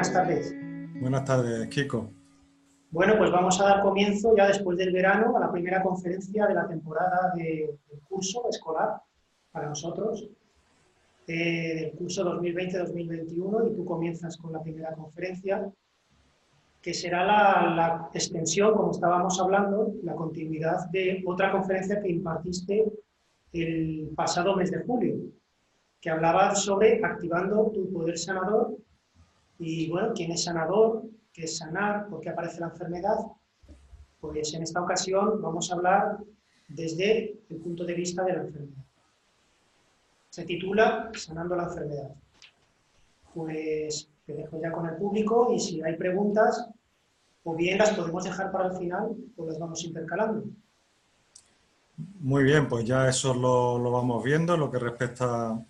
buenas tardes. Buenas tardes, Kiko. Bueno, pues vamos a dar comienzo ya después del verano a la primera conferencia de la temporada del curso escolar para nosotros, del curso 2020-2021, y tú comienzas con la primera conferencia, que será la extensión, como estábamos hablando, la continuidad de otra conferencia que impartiste el pasado mes de julio, que hablaba sobre activando tu poder sanador. Y bueno, ¿quién es sanador? ¿Qué es sanar? ¿Por qué aparece la enfermedad? Pues en esta ocasión vamos a hablar desde el punto de vista de la enfermedad. Se titula Sanando la enfermedad. Pues te dejo ya con el público y si hay preguntas, o bien las podemos dejar para el final o las vamos intercalando. Muy bien, pues ya eso lo vamos viendo, lo que respecta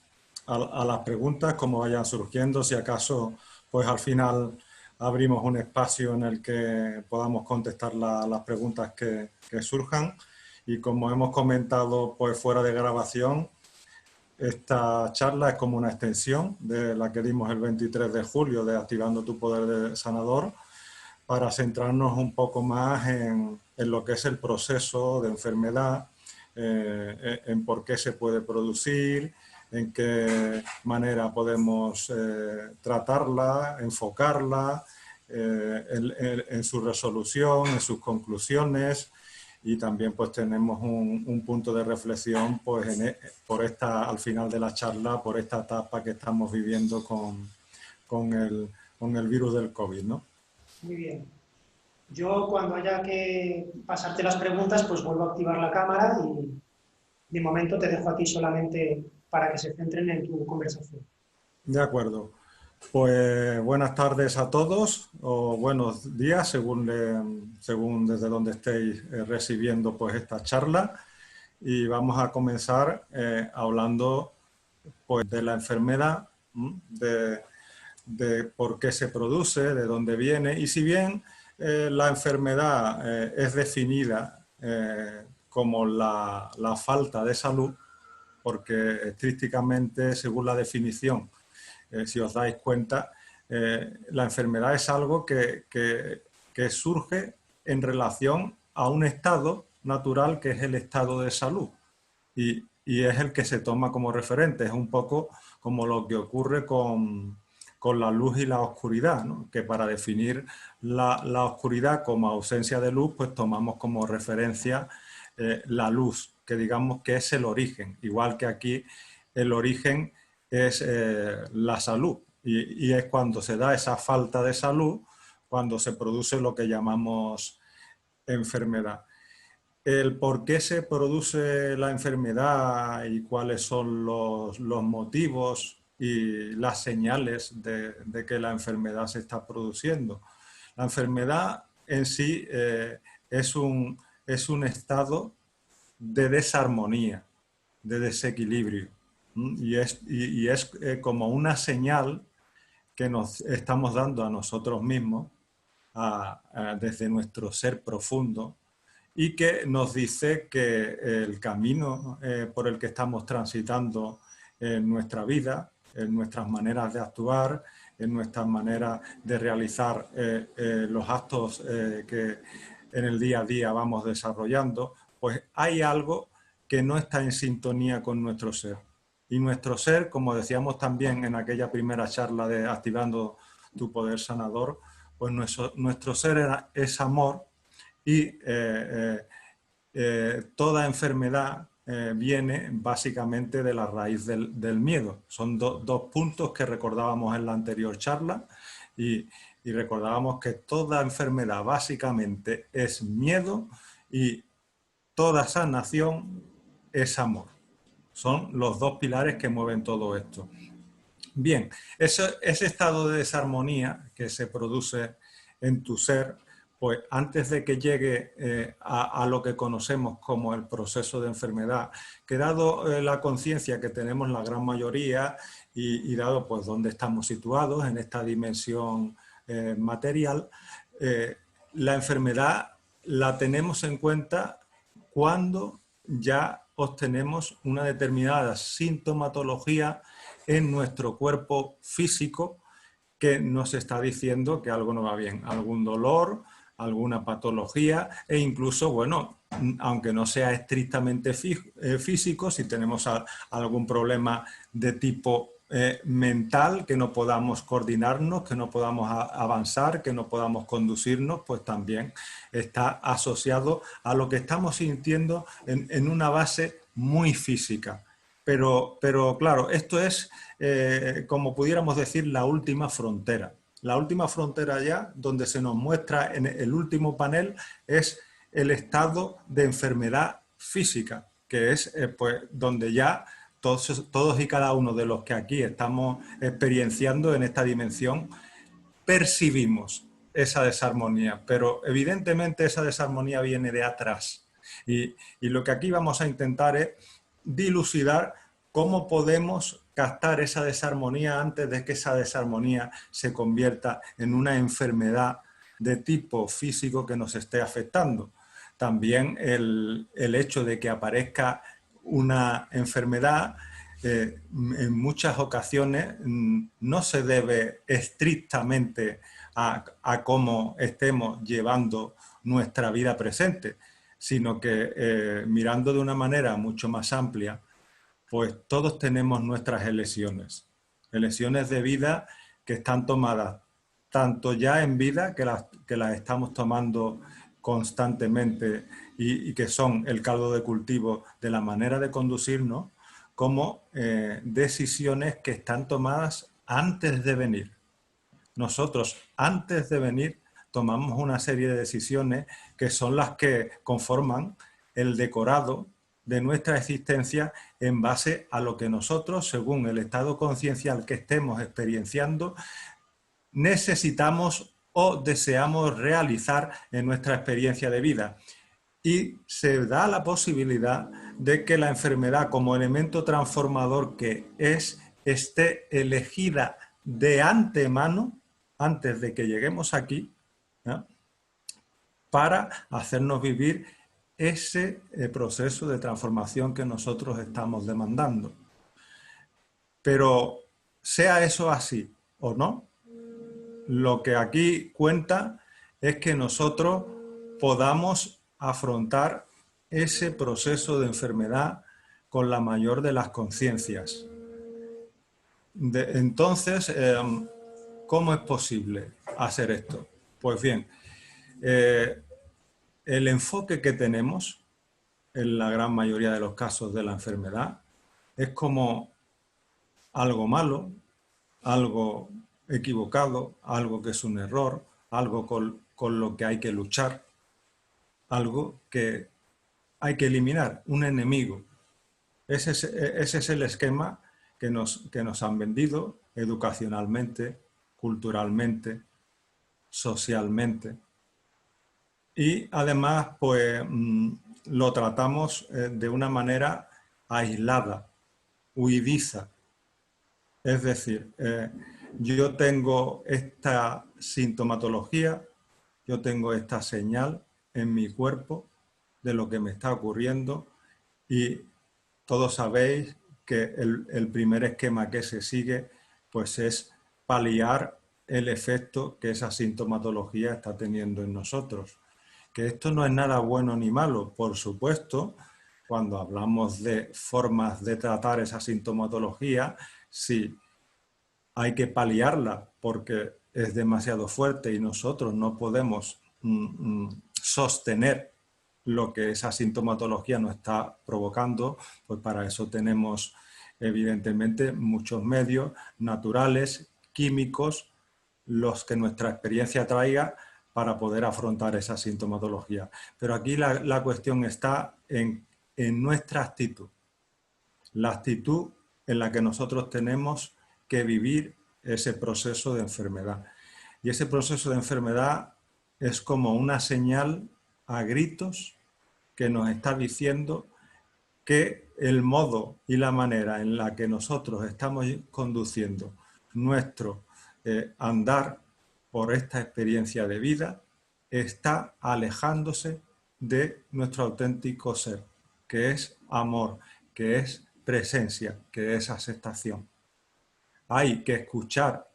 a las preguntas, cómo vayan surgiendo, si acaso, pues al final abrimos un espacio en el que podamos contestar las preguntas que surjan. Y como hemos comentado pues fuera de grabación, esta charla es como una extensión de la que dimos el 23 de julio de Activando tu Poder de Sanador, para centrarnos un poco más en lo que es el proceso de enfermedad, en por qué se puede producir, en qué manera podemos tratarla, enfocarla, en su resolución, en sus conclusiones, y también pues tenemos un punto de reflexión pues al final de la charla, por esta etapa que estamos viviendo con el virus del COVID, ¿no? Muy bien. Yo cuando haya que pasarte las preguntas, pues vuelvo a activar la cámara y de momento te dejo a ti solamente para que se centren en tu conversación. De acuerdo. Pues buenas tardes a todos, o buenos días, según desde donde estéis recibiendo pues esta charla. Y vamos a comenzar hablando pues de la enfermedad, de por qué se produce, de dónde viene. Y si bien la enfermedad es definida como la falta de salud, porque estrictamente, según la definición, si os dais cuenta, la enfermedad es algo que surge en relación a un estado natural que es el estado de salud, y es el que se toma como referente. Es un poco como lo que ocurre con la luz y la oscuridad, ¿no? Que para definir la oscuridad como ausencia de luz, pues tomamos como referencia la luz, que digamos que es el origen, igual que aquí el origen es la salud, y es cuando se da esa falta de salud, cuando se produce lo que llamamos enfermedad. El por qué se produce la enfermedad y cuáles son los motivos y las señales de que la enfermedad se está produciendo. La enfermedad en sí es un estado de desarmonía, de desequilibrio, y es como una señal que nos estamos dando a nosotros mismos desde nuestro ser profundo, y que nos dice que el camino por el que estamos transitando en nuestra vida, en nuestras maneras de actuar, en nuestras maneras de realizar los actos que en el día a día vamos desarrollando, pues hay algo que no está en sintonía con nuestro ser. Y nuestro ser, como decíamos también en aquella primera charla de Activando tu Poder Sanador, pues nuestro ser es amor, y toda enfermedad viene básicamente de la raíz del miedo. Son dos puntos que recordábamos en la anterior charla, y recordábamos que toda enfermedad básicamente es miedo y toda sanación es amor. Son los dos pilares que mueven todo esto. Bien, ese estado de desarmonía que se produce en tu ser, pues antes de que llegue a lo que conocemos como el proceso de enfermedad, que dado la conciencia que tenemos la gran mayoría y dado pues dónde estamos situados en esta dimensión material, la enfermedad la tenemos en cuenta cuando ya obtenemos una determinada sintomatología en nuestro cuerpo físico, que nos está diciendo que algo no va bien, algún dolor, alguna patología e incluso, bueno, aunque no sea estrictamente físico, si tenemos algún problema de tipo mental, que no podamos coordinarnos, que no podamos avanzar, que no podamos conducirnos, pues también está asociado a lo que estamos sintiendo en una base muy física. Pero claro, esto es, como pudiéramos decir, la última frontera. La última frontera ya, donde se nos muestra en el último panel, es el estado de enfermedad física, que es pues, donde ya todos y cada uno de los que aquí estamos experienciando en esta dimensión percibimos esa desarmonía, pero evidentemente esa desarmonía viene de atrás. Y lo que aquí vamos a intentar es dilucidar cómo podemos captar esa desarmonía antes de que esa desarmonía se convierta en una enfermedad de tipo físico que nos esté afectando. También el hecho de que aparezca una enfermedad en muchas ocasiones no se debe estrictamente a cómo estemos llevando nuestra vida presente, sino que mirando de una manera mucho más amplia, pues todos tenemos nuestras elecciones de vida que están tomadas tanto ya en vida, que las estamos tomando constantemente y que son el caldo de cultivo de la manera de conducirnos, como decisiones que están tomadas antes de venir. Nosotros, antes de venir, tomamos una serie de decisiones que son las que conforman el decorado de nuestra existencia en base a lo que nosotros, según el estado conciencial que estemos experienciando, necesitamos o deseamos realizar en nuestra experiencia de vida. Y se da la posibilidad de que la enfermedad como elemento transformador que es, esté elegida de antemano, antes de que lleguemos aquí, ¿no?, para hacernos vivir ese proceso de transformación que nosotros estamos demandando. Pero sea eso así o no, lo que aquí cuenta es que nosotros podamos afrontar ese proceso de enfermedad con la mayor de las conciencias. Entonces, ¿cómo es posible hacer esto? Pues bien, el enfoque que tenemos en la gran mayoría de los casos de la enfermedad es como algo malo, algo equivocado, algo que es un error, algo con lo que hay que luchar, algo que hay que eliminar, un enemigo. Ese es el esquema que nos han vendido educacionalmente, culturalmente, socialmente. Y además, pues, lo tratamos de una manera aislada, huidiza. Es decir, yo tengo esta sintomatología, yo tengo esta señal en mi cuerpo de lo que me está ocurriendo y todos sabéis que el primer esquema que se sigue pues es paliar el efecto que esa sintomatología está teniendo en nosotros. Que esto no es nada bueno ni malo, por supuesto, cuando hablamos de formas de tratar esa sintomatología, sí, hay que paliarla porque es demasiado fuerte y nosotros no podemos sostener lo que esa sintomatología nos está provocando, pues para eso tenemos evidentemente muchos medios naturales, químicos, los que nuestra experiencia traiga para poder afrontar esa sintomatología. Pero aquí la cuestión está en nuestra actitud, la actitud en la que nosotros tenemos que vivir ese proceso de enfermedad. Y ese proceso de enfermedad es como una señal a gritos que nos está diciendo que el modo y la manera en la que nosotros estamos conduciendo nuestro andar por esta experiencia de vida está alejándose de nuestro auténtico ser, que es amor, que es presencia, que es aceptación. Hay que escuchar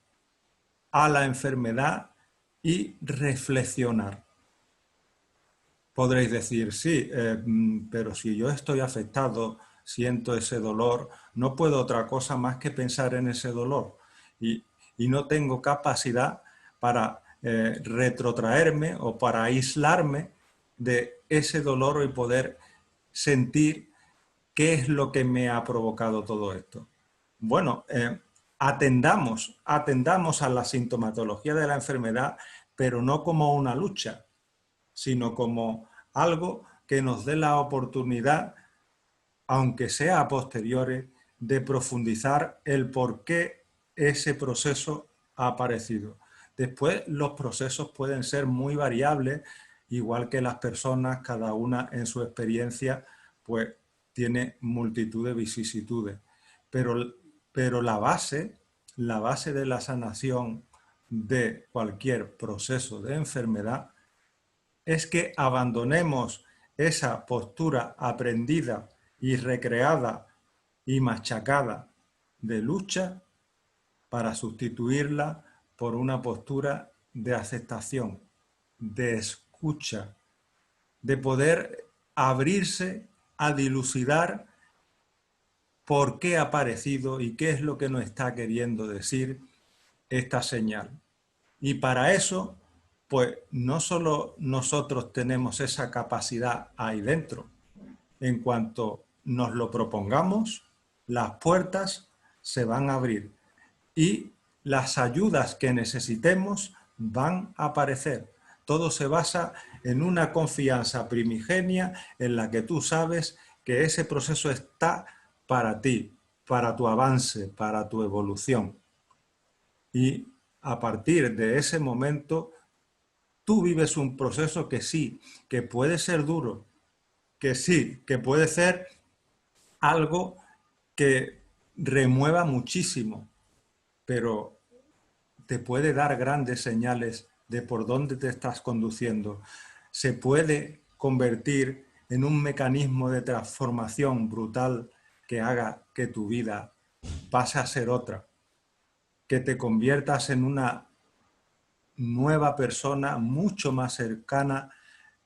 a la enfermedad y reflexionar. Podréis decir, sí, pero si yo estoy afectado, siento ese dolor, no puedo otra cosa más que pensar en ese dolor y no tengo capacidad para retrotraerme o para aislarme de ese dolor y poder sentir qué es lo que me ha provocado todo esto. Bueno, atendamos a la sintomatología de la enfermedad, pero no como una lucha, sino como algo que nos dé la oportunidad, aunque sea a posteriori, de profundizar el por qué ese proceso ha aparecido. Después, los procesos pueden ser muy variables, igual que las personas, cada una en su experiencia, pues tiene multitud de vicisitudes. Pero la base de la sanación de cualquier proceso de enfermedad es que abandonemos esa postura aprendida y recreada y machacada de lucha para sustituirla por una postura de aceptación, de escucha, de poder abrirse a dilucidar por qué ha aparecido y qué es lo que nos está queriendo decir esta señal. Y para eso, pues no solo nosotros tenemos esa capacidad ahí dentro, en cuanto nos lo propongamos, las puertas se van a abrir y las ayudas que necesitemos van a aparecer. Todo se basa en una confianza primigenia en la que tú sabes que ese proceso está para ti, para tu avance, para tu evolución. Y a partir de ese momento, tú vives un proceso que sí, que puede ser duro, que sí, que puede ser algo que remueva muchísimo, pero te puede dar grandes señales de por dónde te estás conduciendo. Se puede convertir en un mecanismo de transformación brutal que haga que tu vida pase a ser otra, que te conviertas en una nueva persona mucho más cercana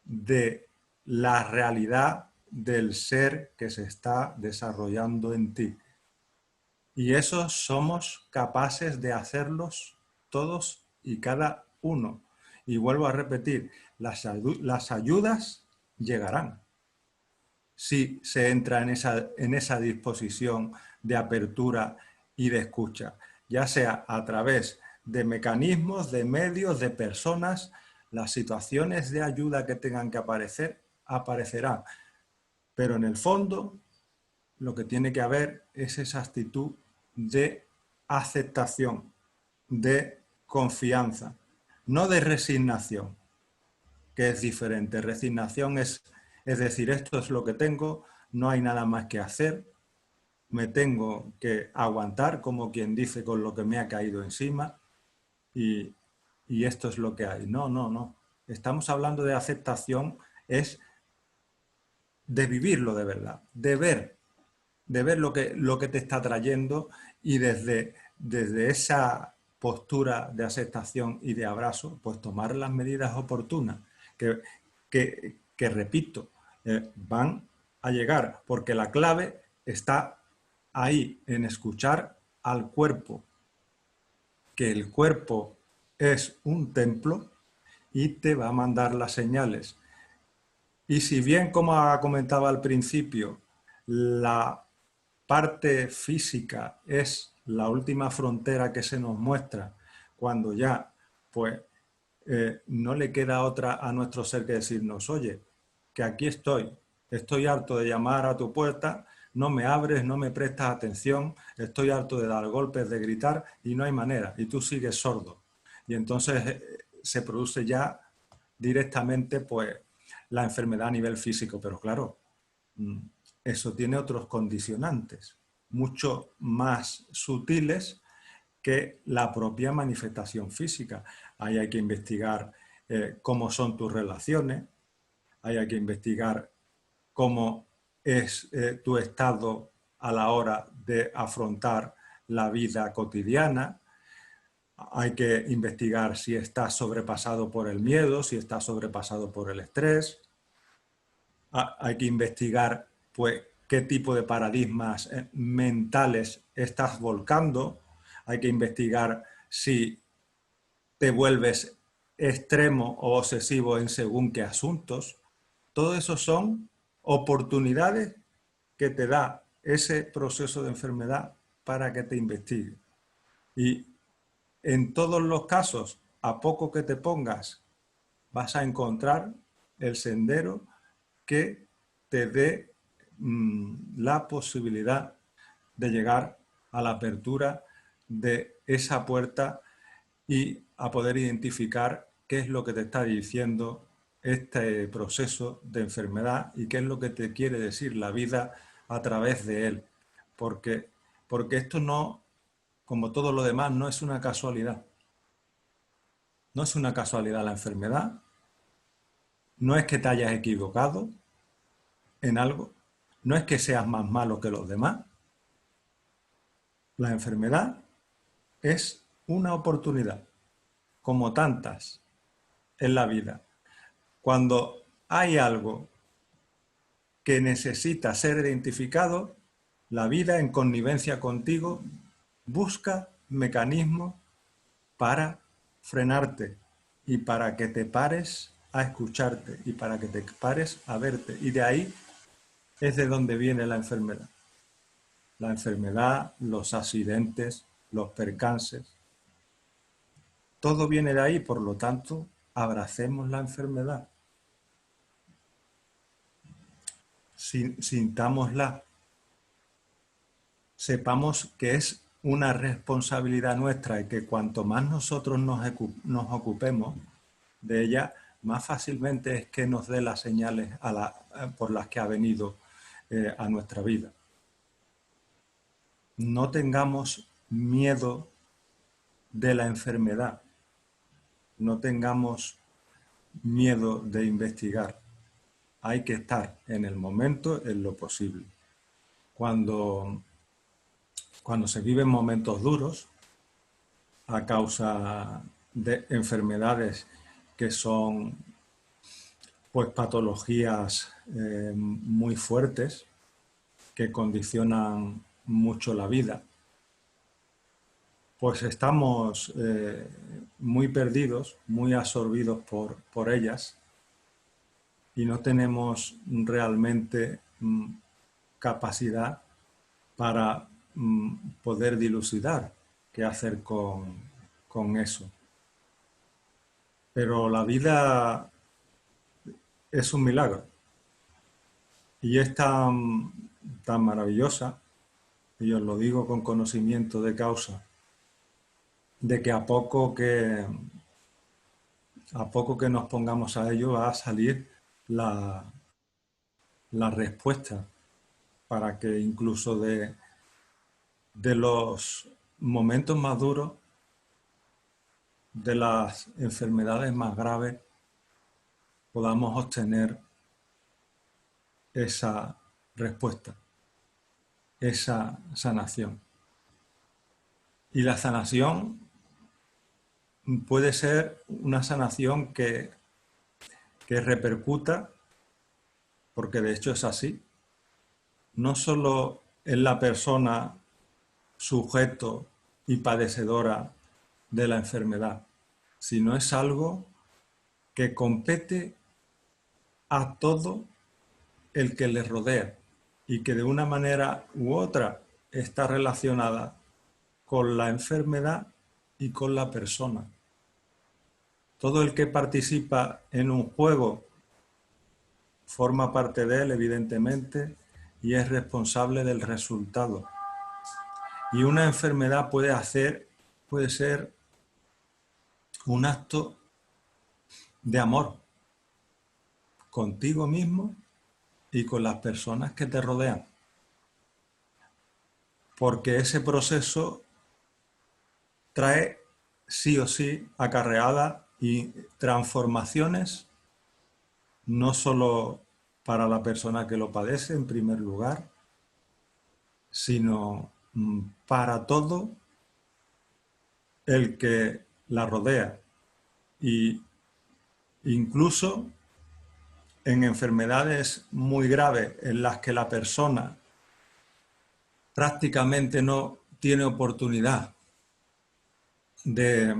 de la realidad del ser que se está desarrollando en ti. Y eso somos capaces de hacerlos todos y cada uno. Y vuelvo a repetir, las ayudas llegarán si se entra en esa disposición de apertura y de escucha, ya sea a través de mecanismos, de medios, de personas. Las situaciones de ayuda que tengan que aparecer, aparecerán. Pero en el fondo, lo que tiene que haber es esa actitud de aceptación, de confianza, no de resignación, que es diferente. Resignación es decir, esto es lo que tengo, no hay nada más que hacer, me tengo que aguantar, como quien dice, con lo que me ha caído encima, y esto es lo que hay. No, no, no. Estamos hablando de aceptación, es de vivirlo de verdad, de ver lo que te está trayendo y desde esa postura de aceptación y de abrazo, pues tomar las medidas oportunas que repito, van a llegar, porque la clave está ahí, en escuchar al cuerpo, que el cuerpo es un templo y te va a mandar las señales. Y si bien, como comentaba al principio, la parte física es la última frontera que se nos muestra, cuando ya pues no le queda otra a nuestro ser que decirnos, oye, que aquí estoy harto de llamar a tu puerta, no me abres, no me prestas atención, estoy harto de dar golpes, de gritar y no hay manera, y tú sigues sordo. Y entonces se produce ya directamente pues la enfermedad a nivel físico, pero claro, eso tiene otros condicionantes, mucho más sutiles que la propia manifestación física. Ahí hay que investigar cómo son tus relaciones, ahí hay que investigar cómo es tu estado a la hora de afrontar la vida cotidiana, hay que investigar si está sobrepasado por el miedo, si está sobrepasado por el estrés. Hay que investigar, pues, qué tipo de paradigmas mentales estás volcando. Hay que investigar si te vuelves extremo o obsesivo en según qué asuntos. Todo eso son oportunidades que te da ese proceso de enfermedad para que te investigue. Y en todos los casos, a poco que te pongas, vas a encontrar el sendero que te dé la posibilidad de llegar a la apertura de esa puerta y a poder identificar qué es lo que te está diciendo este proceso de enfermedad y qué es lo que te quiere decir la vida a través de él. Porque esto no, como todo lo demás, no es una casualidad. No es una casualidad la enfermedad, no es que te hayas equivocado en algo, no es que seas más malo que los demás. La enfermedad es una oportunidad, como tantas en la vida. Cuando hay algo que necesita ser identificado, la vida, en connivencia contigo, busca mecanismos para frenarte y para que te pares a escucharte y para que te pares a verte. Y de ahí es de donde viene la enfermedad. La enfermedad, los accidentes, los percances, todo viene de ahí, por lo tanto, abracemos la enfermedad. Sintámosla. Sepamos que es una responsabilidad nuestra y que cuanto más nosotros nos ocupemos de ella, más fácilmente es que nos dé las señales por las que ha venido a nuestra vida. No tengamos miedo de la enfermedad, no tengamos miedo de investigar. Hay que estar en el momento, en lo posible. Cuando se viven momentos duros a causa de enfermedades que son, pues, patologías muy fuertes que condicionan mucho la vida, pues estamos muy perdidos, muy absorbidos por ellas y no tenemos realmente capacidad para poder dilucidar qué hacer con eso. Pero la vida es un milagro y es tan maravillosa, y os lo digo con conocimiento de causa, de que a poco que nos pongamos a ello va a salir la respuesta para que incluso de los momentos más duros, de las enfermedades más graves, podamos obtener esa respuesta, esa sanación. Y la sanación puede ser una sanación que repercuta, porque de hecho es así, no solo en la persona sujeto y padecedora de la enfermedad, sino es algo que compete a todo el que le rodea y que de una manera u otra está relacionada con la enfermedad y con la persona. Todo el que participa en un juego forma parte de él, evidentemente, y es responsable del resultado. Y una enfermedad puede ser un acto de amor contigo mismo y con las personas que te rodean. Porque ese proceso trae sí o sí acarreadas y transformaciones, no solo para la persona que lo padece en primer lugar, sino para todo el que la rodea. Y incluso en enfermedades muy graves en las que la persona prácticamente no tiene oportunidad de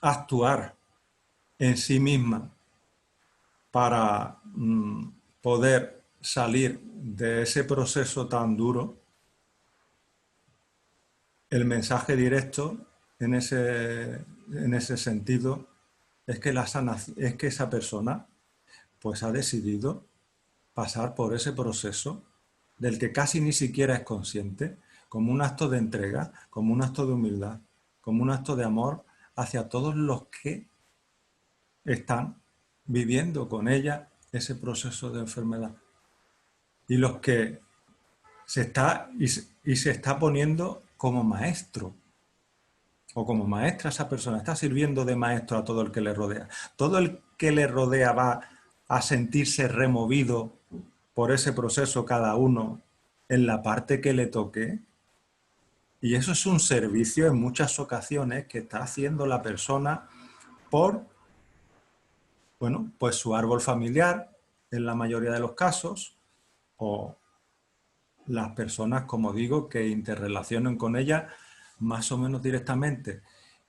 actuar en sí misma para poder salir de ese proceso tan duro, el mensaje directo en ese sentido es que esa persona pues ha decidido pasar por ese proceso del que casi ni siquiera es consciente, como un acto de entrega, como un acto de humildad, como un acto de amor hacia todos los que están viviendo con ella ese proceso de enfermedad. Y los que se está poniendo como maestro o como maestra, esa persona está sirviendo de maestro a todo el que le rodea. Todo el que le rodea va a sentirse removido por ese proceso cada uno en la parte que le toque. Y eso es un servicio en muchas ocasiones que está haciendo la persona por, bueno, pues su árbol familiar, en la mayoría de los casos, o las personas, como digo, que interrelacionen con ella más o menos directamente.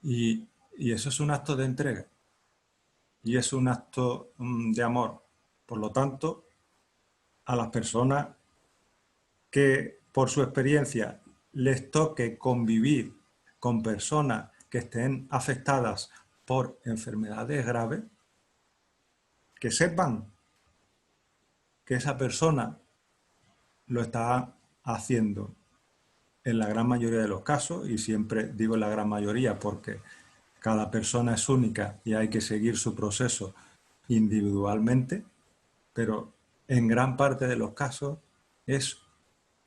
Y eso es un acto de entrega. Y es un acto de amor. Por lo tanto, a las personas que por su experiencia les toque convivir con personas que estén afectadas por enfermedades graves, que sepan que esa persona lo está haciendo en la gran mayoría de los casos, y siempre digo en la gran mayoría porque cada persona es única y hay que seguir su proceso individualmente, pero en gran parte de los casos es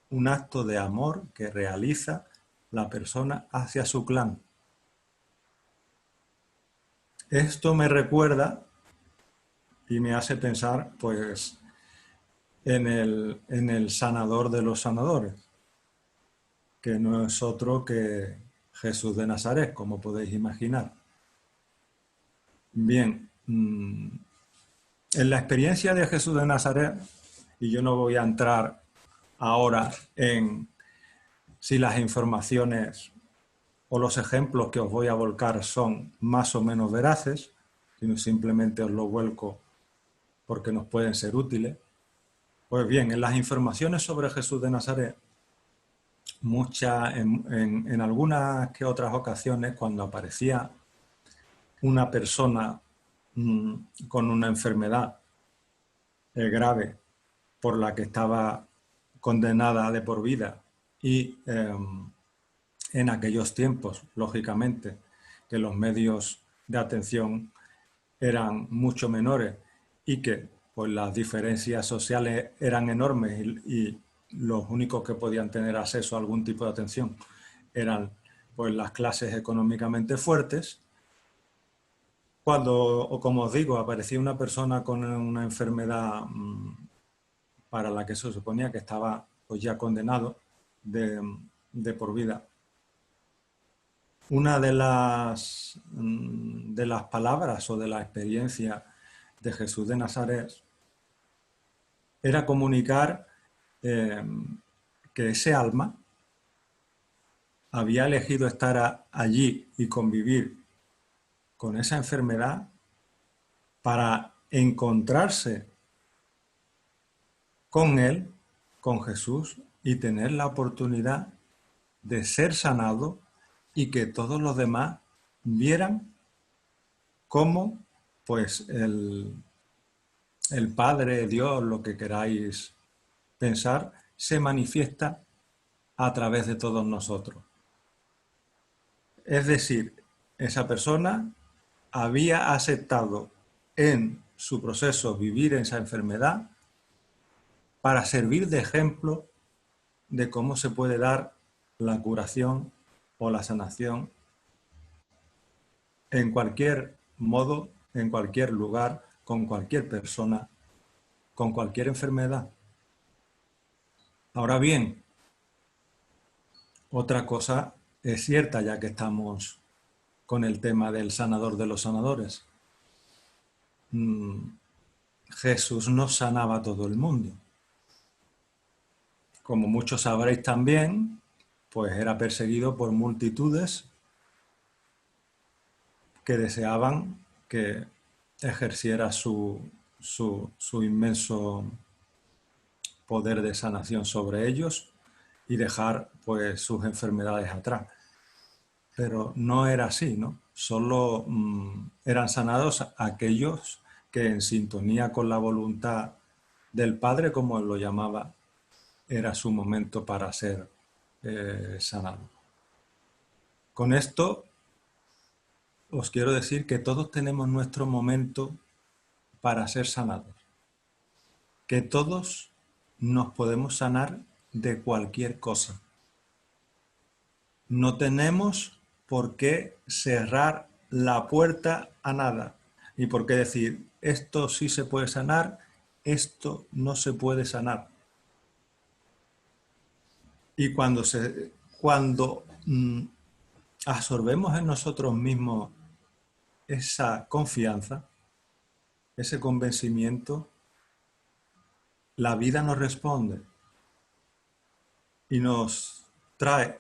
un acto de amor que realiza la persona hacia su clan. Esto me recuerda y me hace pensar pues en el sanador de los sanadores, que no es otro que Jesús de Nazaret, como podéis imaginar. Bien, en la experiencia de Jesús de Nazaret, y yo no voy a entrar ahora en si las informaciones o los ejemplos que os voy a volcar son más o menos veraces, sino simplemente os lo vuelco porque nos pueden ser útiles. Pues bien, en las informaciones sobre Jesús de Nazaret, en algunas que otras ocasiones, cuando aparecía una persona con una enfermedad grave por la que estaba condenada de por vida, y en aquellos tiempos, lógicamente, que los medios de atención eran mucho menores y que pues, las diferencias sociales eran enormes y los únicos que podían tener acceso a algún tipo de atención eran pues, las clases económicamente fuertes. Cuando, como os digo, aparecía una persona con una enfermedad para la que se suponía que estaba pues, ya condenado de por vida, una de las palabras o de la experiencia de Jesús de Nazaret era comunicar que ese alma había elegido estar allí y convivir con esa enfermedad para encontrarse con él, con Jesús, y tener la oportunidad de ser sanado y que todos los demás vieran cómo pues el Padre, Dios, lo que queráis pensar, se manifiesta a través de todos nosotros. Es decir, esa persona había aceptado en su proceso vivir en esa enfermedad para servir de ejemplo de cómo se puede dar la curación o la sanación en cualquier modo, en cualquier lugar, con cualquier persona, con cualquier enfermedad. Ahora bien, otra cosa es cierta, ya que estamos con el tema del sanador de los sanadores. Jesús no sanaba a todo el mundo. Como muchos sabréis también, pues era perseguido por multitudes que deseaban que ejerciera su inmenso poder de sanación sobre ellos y dejar pues sus enfermedades atrás. Pero no era así, ¿no? Solo eran sanados aquellos que en sintonía con la voluntad del Padre, como él lo llamaba, era su momento para ser sanado. Con esto os quiero decir que todos tenemos nuestro momento para ser sanados. Que todos nos podemos sanar de cualquier cosa. No tenemos por qué cerrar la puerta a nada. Ni por qué decir, esto sí se puede sanar, esto no se puede sanar. Y cuando absorbemos en nosotros mismos esa confianza, ese convencimiento, la vida nos responde y nos trae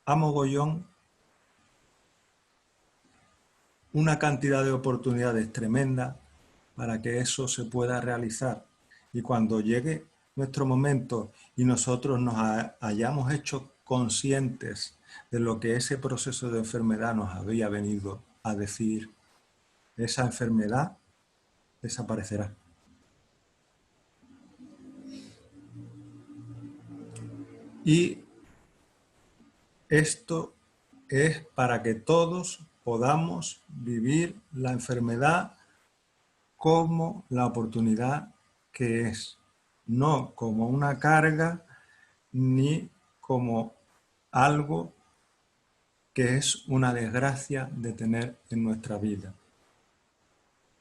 a mogollón una cantidad de oportunidades tremenda para que eso se pueda realizar. Y cuando llegue nuestro momento y nosotros nos hayamos hecho conscientes de lo que ese proceso de enfermedad nos había venido a decir, esa enfermedad desaparecerá. Y esto es para que todos podamos vivir la enfermedad como la oportunidad que es, no como una carga ni como algo que es una desgracia de tener en nuestra vida.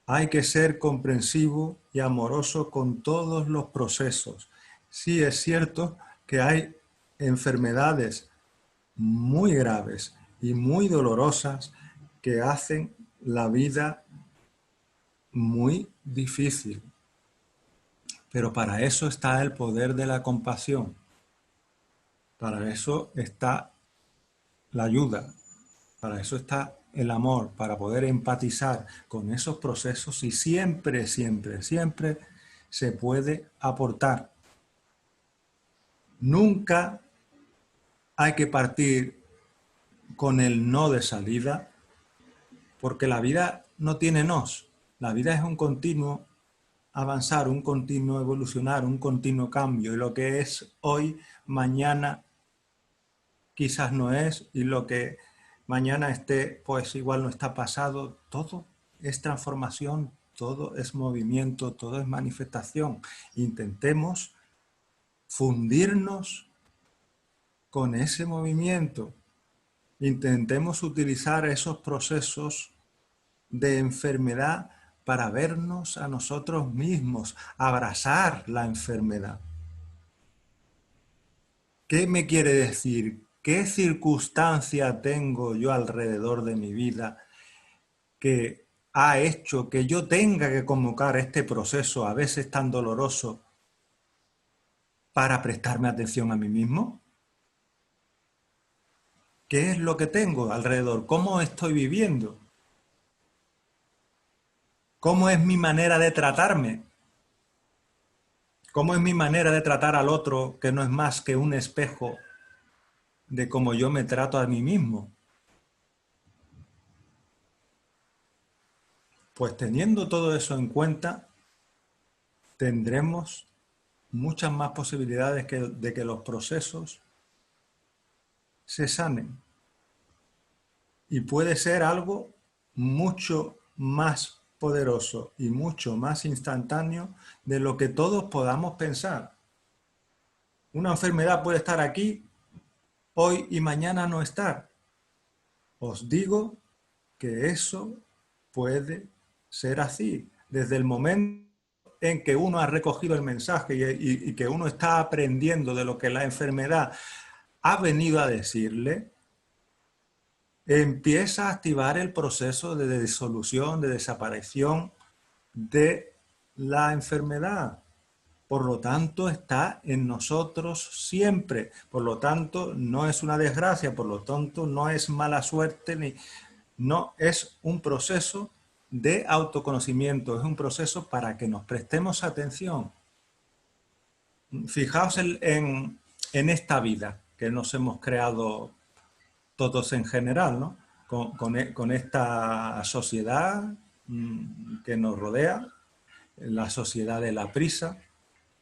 Hay que ser comprensivo y amoroso con todos los procesos. Sí es cierto que hay enfermedades muy graves y muy dolorosas que hacen la vida muy difícil. Pero para eso está el poder de la compasión. Para eso está la ayuda. Para eso está el amor, para poder empatizar con esos procesos y siempre, siempre, siempre se puede aportar. Nunca hay que partir con el no de salida, porque la vida no tiene nos. La vida es un continuo avanzar, un continuo evolucionar, un continuo cambio. Y lo que es hoy, mañana quizás no es, y lo que mañana esté, pues igual no está pasado. Todo es transformación, todo es movimiento, todo es manifestación. Intentemos fundirnos con ese movimiento. Intentemos utilizar esos procesos de enfermedad para vernos a nosotros mismos, abrazar la enfermedad. ¿Qué me quiere decir? ¿Qué circunstancia tengo yo alrededor de mi vida que ha hecho que yo tenga que convocar este proceso, a veces tan doloroso, para prestarme atención a mí mismo? ¿Qué es lo que tengo alrededor? ¿Cómo estoy viviendo? ¿Cómo es mi manera de tratarme? ¿Cómo es mi manera de tratar al otro, que no es más que un espejo de cómo yo me trato a mí mismo? Pues teniendo todo eso en cuenta, tendremos muchas más posibilidades de que los procesos se sanen. Y puede ser algo mucho más poderoso y mucho más instantáneo de lo que todos podamos pensar. Una enfermedad puede estar aquí hoy y mañana no estar. Os digo que eso puede ser así. Desde el momento en que uno ha recogido el mensaje y que uno está aprendiendo de lo que la enfermedad ha venido a decirle, empieza a activar el proceso de disolución, de desaparición de la enfermedad. Por lo tanto, está en nosotros siempre. Por lo tanto, no es una desgracia, por lo tanto, no es mala suerte, no, es un proceso de autoconocimiento, es un proceso para que nos prestemos atención. Fijaos en esta vida que nos hemos creado todos en general, ¿no? Con esta sociedad que nos rodea, la sociedad de la prisa,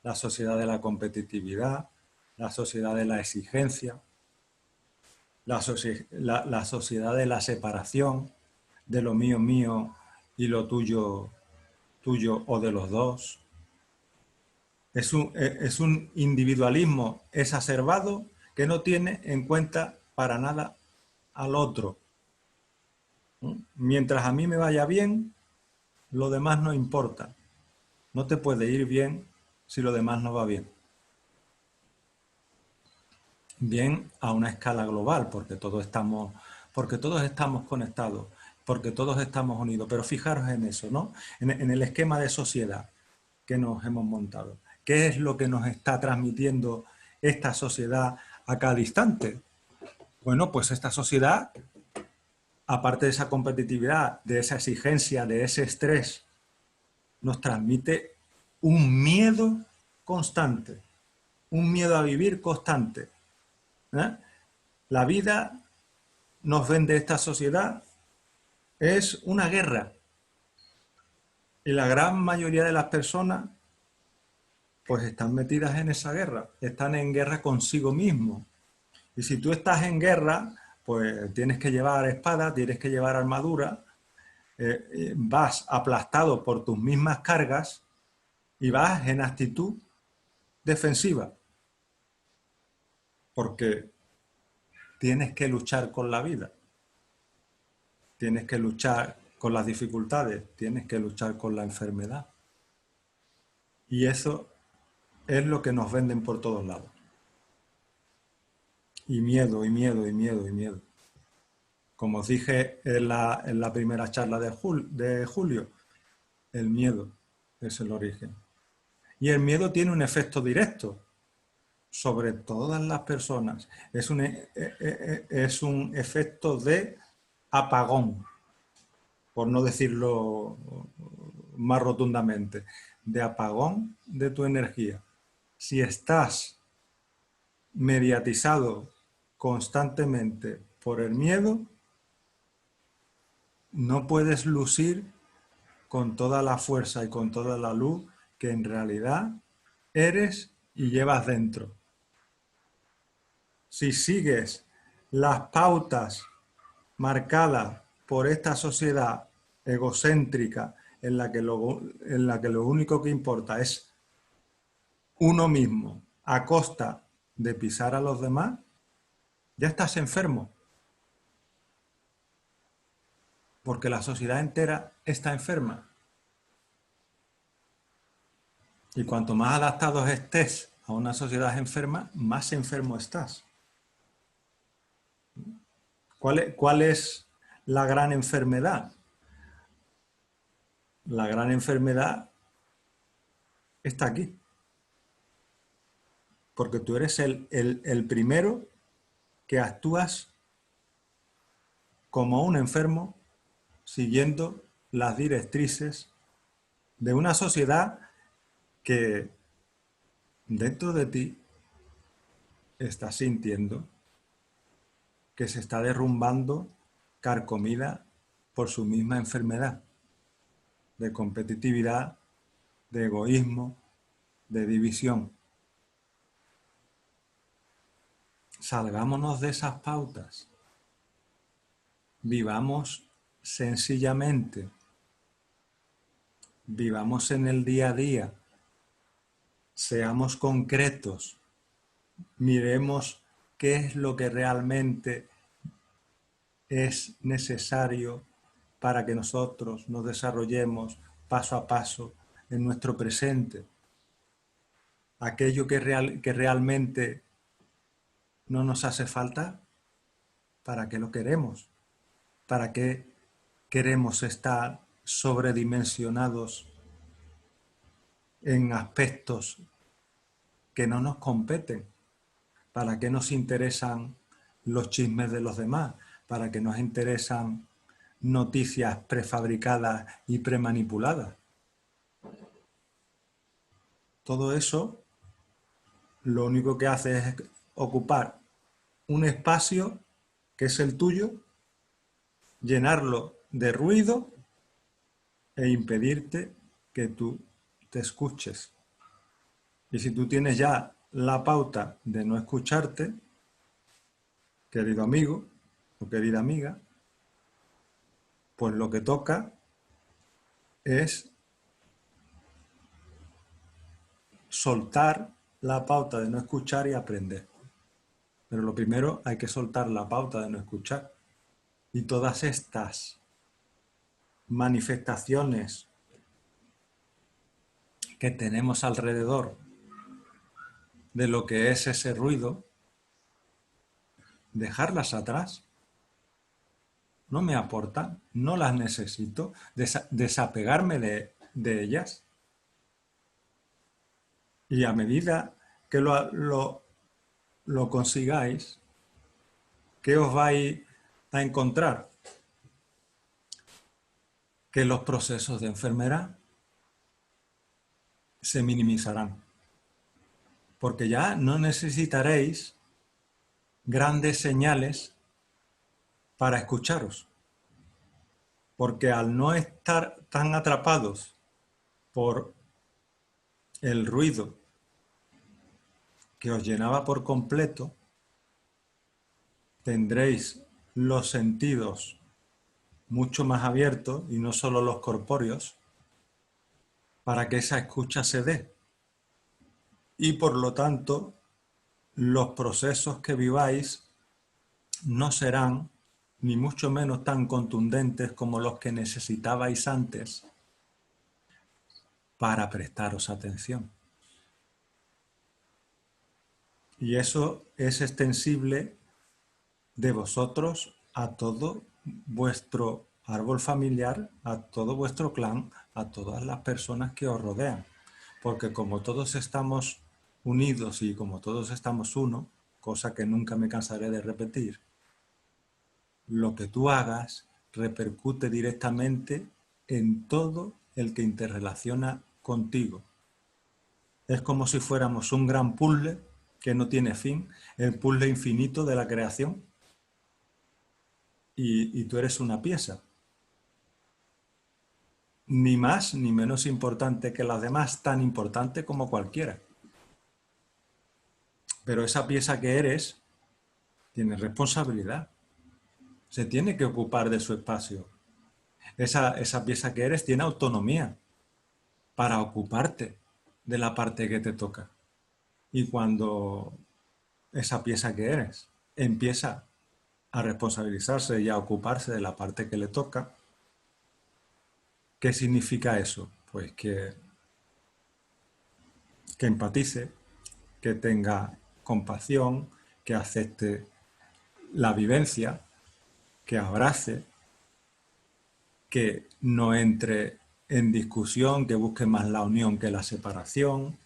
la sociedad de la competitividad, la sociedad de la exigencia, la sociedad de la separación, de lo mío mío y lo tuyo tuyo o de los dos. Es un individualismo exacerbado que no tiene en cuenta para nada al otro. Mientras a mí me vaya bien, lo demás no importa. No te puede ir bien si lo demás no va bien. Bien a una escala global, porque todos estamos conectados, porque todos estamos unidos. Pero fijaros en eso, ¿no? En el esquema de sociedad que nos hemos montado. ¿Qué es lo que nos está transmitiendo esta sociedad a cada instante? Bueno, pues esta sociedad, aparte de esa competitividad, de esa exigencia, de ese estrés, nos transmite un miedo constante, un miedo a vivir constante. La vida, nos vende esta sociedad, es una guerra. Y la gran mayoría de las personas pues están metidas en esa guerra, están en guerra consigo mismo. Y si tú estás en guerra, pues tienes que llevar espada, tienes que llevar armadura, vas aplastado por tus mismas cargas y vas en actitud defensiva. Porque tienes que luchar con la vida, tienes que luchar con las dificultades, tienes que luchar con la enfermedad. Y eso es lo que nos venden por todos lados. Y miedo, y miedo, y miedo, y miedo. Como os dije en la primera charla de Julio, el miedo es el origen. Y el miedo tiene un efecto directo sobre todas las personas. Es un efecto de apagón, por no decirlo más rotundamente, de apagón de tu energía. Si estás mediatizado constantemente por el miedo, no puedes lucir con toda la fuerza y con toda la luz que en realidad eres y llevas dentro. Si sigues las pautas marcadas por esta sociedad egocéntrica en la que lo único que importa es uno mismo a costa de pisar a los demás, ya estás enfermo. Porque la sociedad entera está enferma. Y cuanto más adaptados estés a una sociedad enferma, más enfermo estás. ¿Cuál es la gran enfermedad? La gran enfermedad está aquí. Porque tú eres el primero que actúas como un enfermo siguiendo las directrices de una sociedad que dentro de ti está sintiendo que se está derrumbando, carcomida por su misma enfermedad de competitividad, de egoísmo, de división. Salgámonos de esas pautas. Vivamos sencillamente. Vivamos en el día a día. Seamos concretos. Miremos qué es lo que realmente es necesario para que nosotros nos desarrollemos paso a paso en nuestro presente. Aquello que realmente no nos hace falta, ¿para qué lo queremos? ¿Para qué queremos estar sobredimensionados en aspectos que no nos competen? ¿Para qué nos interesan los chismes de los demás? ¿Para qué nos interesan noticias prefabricadas y premanipuladas? Todo eso lo único que hace es ocupar un espacio que es el tuyo, llenarlo de ruido e impedirte que tú te escuches. Y si tú tienes ya la pauta de no escucharte, querido amigo o querida amiga, pues lo que toca es soltar la pauta de no escuchar y aprender. Pero lo primero hay que soltar la pauta de no escuchar. Y todas estas manifestaciones que tenemos alrededor de lo que es ese ruido, dejarlas atrás. No me aportan, no las necesito, desapegarme de ellas. Y a medida que lo consigáis, ¿qué os vais a encontrar? Que los procesos de enfermedad se minimizarán. Porque ya no necesitaréis grandes señales para escucharos. Porque al no estar tan atrapados por el ruido que os llenaba por completo, tendréis los sentidos mucho más abiertos, y no solo los corpóreos, para que esa escucha se dé. Y por lo tanto, los procesos que viváis no serán ni mucho menos tan contundentes como los que necesitabais antes para prestaros atención. Y eso es extensible de vosotros a todo vuestro árbol familiar, a todo vuestro clan, a todas las personas que os rodean. Porque como todos estamos unidos y como todos estamos uno, cosa que nunca me cansaré de repetir, lo que tú hagas repercute directamente en todo el que interrelaciona contigo. Es como si fuéramos un gran puzzle que no tiene fin, el puzzle infinito de la creación, y tú eres una pieza. Ni más ni menos importante que las demás, tan importante como cualquiera. Pero esa pieza que eres tiene responsabilidad. Se tiene que ocupar de su espacio. Esa pieza que eres tiene autonomía para ocuparte de la parte que te toca. Y cuando esa pieza que eres empieza a responsabilizarse y a ocuparse de la parte que le toca, ¿qué significa eso? Pues que empatice, que tenga compasión, que acepte la vivencia, que abrace, que no entre en discusión, que busque más la unión que la separación,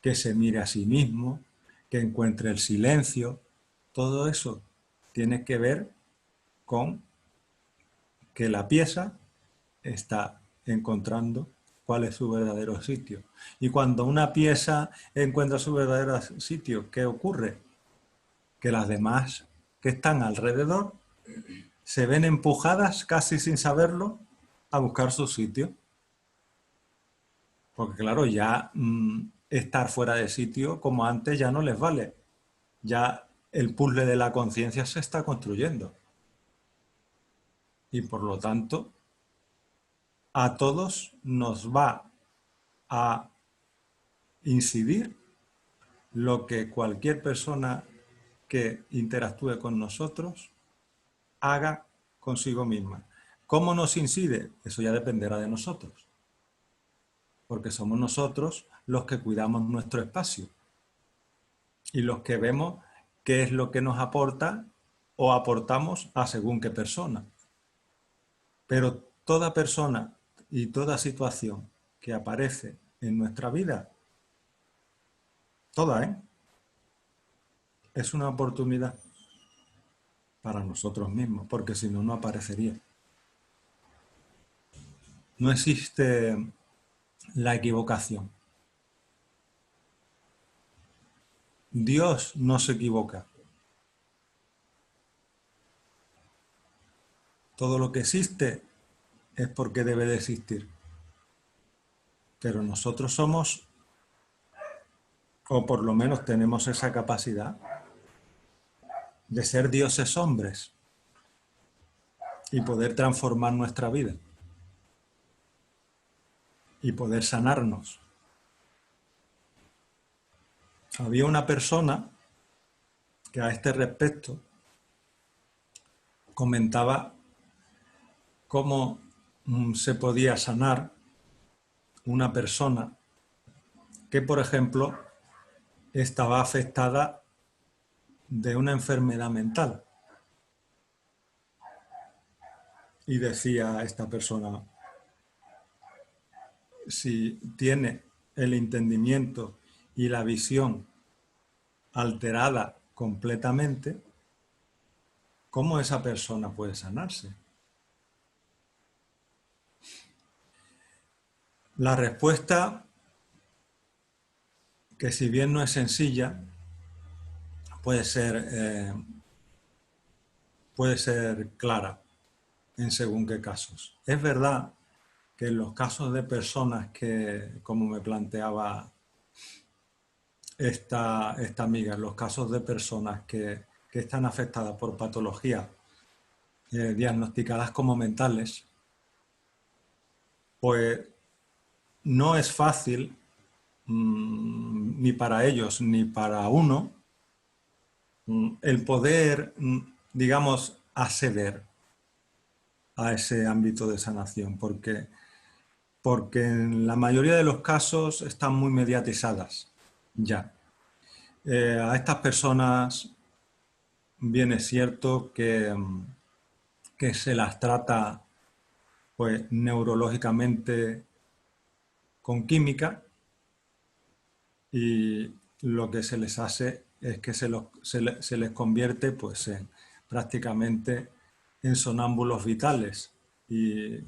que se mire a sí mismo, que encuentre el silencio. Todo eso tiene que ver con que la pieza está encontrando cuál es su verdadero sitio. Y cuando una pieza encuentra su verdadero sitio, ¿qué ocurre? Que las demás que están alrededor se ven empujadas, casi sin saberlo, a buscar su sitio. Porque claro, ya estar fuera de sitio como antes ya no les vale. Ya el puzzle de la conciencia se está construyendo. Y por lo tanto, a todos nos va a incidir lo que cualquier persona que interactúe con nosotros haga consigo misma. ¿Cómo nos incide? Eso ya dependerá de nosotros. Porque somos nosotros los que cuidamos nuestro espacio y los que vemos qué es lo que nos aporta o aportamos a según qué persona. Pero toda persona y toda situación que aparece en nuestra vida, toda, es una oportunidad para nosotros mismos, porque si no, no aparecería. No existe la equivocación. Dios no se equivoca. Todo lo que existe es porque debe de existir. Pero nosotros somos, o por lo menos tenemos esa capacidad, de ser dioses hombres y poder transformar nuestra vida y poder sanarnos. Había una persona que a este respecto comentaba cómo se podía sanar una persona que, por ejemplo, estaba afectada de una enfermedad mental. Y decía esta persona, si tiene el entendimiento y la visión alterada completamente, ¿cómo esa persona puede sanarse? La respuesta, que si bien no es sencilla, puede ser clara en según qué casos. Es verdad que en los casos de personas que, como me planteaba esta amiga, en los casos de personas que están afectadas por patologías diagnosticadas como mentales, pues no es fácil ni para ellos ni para uno el poder, digamos, acceder a ese ámbito de sanación, porque en la mayoría de los casos están muy mediatizadas ya. A estas personas bien es cierto que se las trata pues neurológicamente con química, y lo que se les hace es que se les convierte pues prácticamente en sonámbulos vitales, y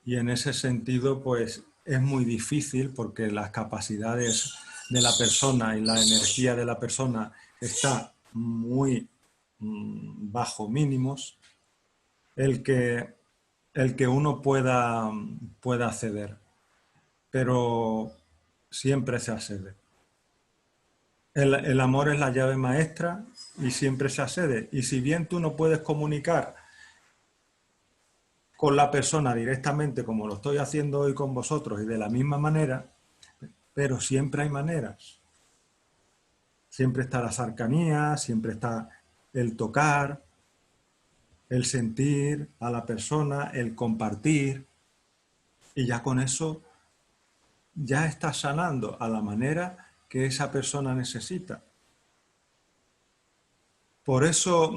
en ese sentido pues es muy difícil, porque las capacidades de la persona y la energía de la persona está muy bajo mínimos, el que uno pueda acceder, pero siempre se accede. El amor es la llave maestra y siempre se accede. Y si bien tú no puedes comunicar con la persona directamente como lo estoy haciendo hoy con vosotros y de la misma manera, pero siempre hay maneras. Siempre está la cercanía, siempre está el tocar, el sentir a la persona, el compartir, y ya con eso ya estás sanando a la manera que esa persona necesita. Por eso,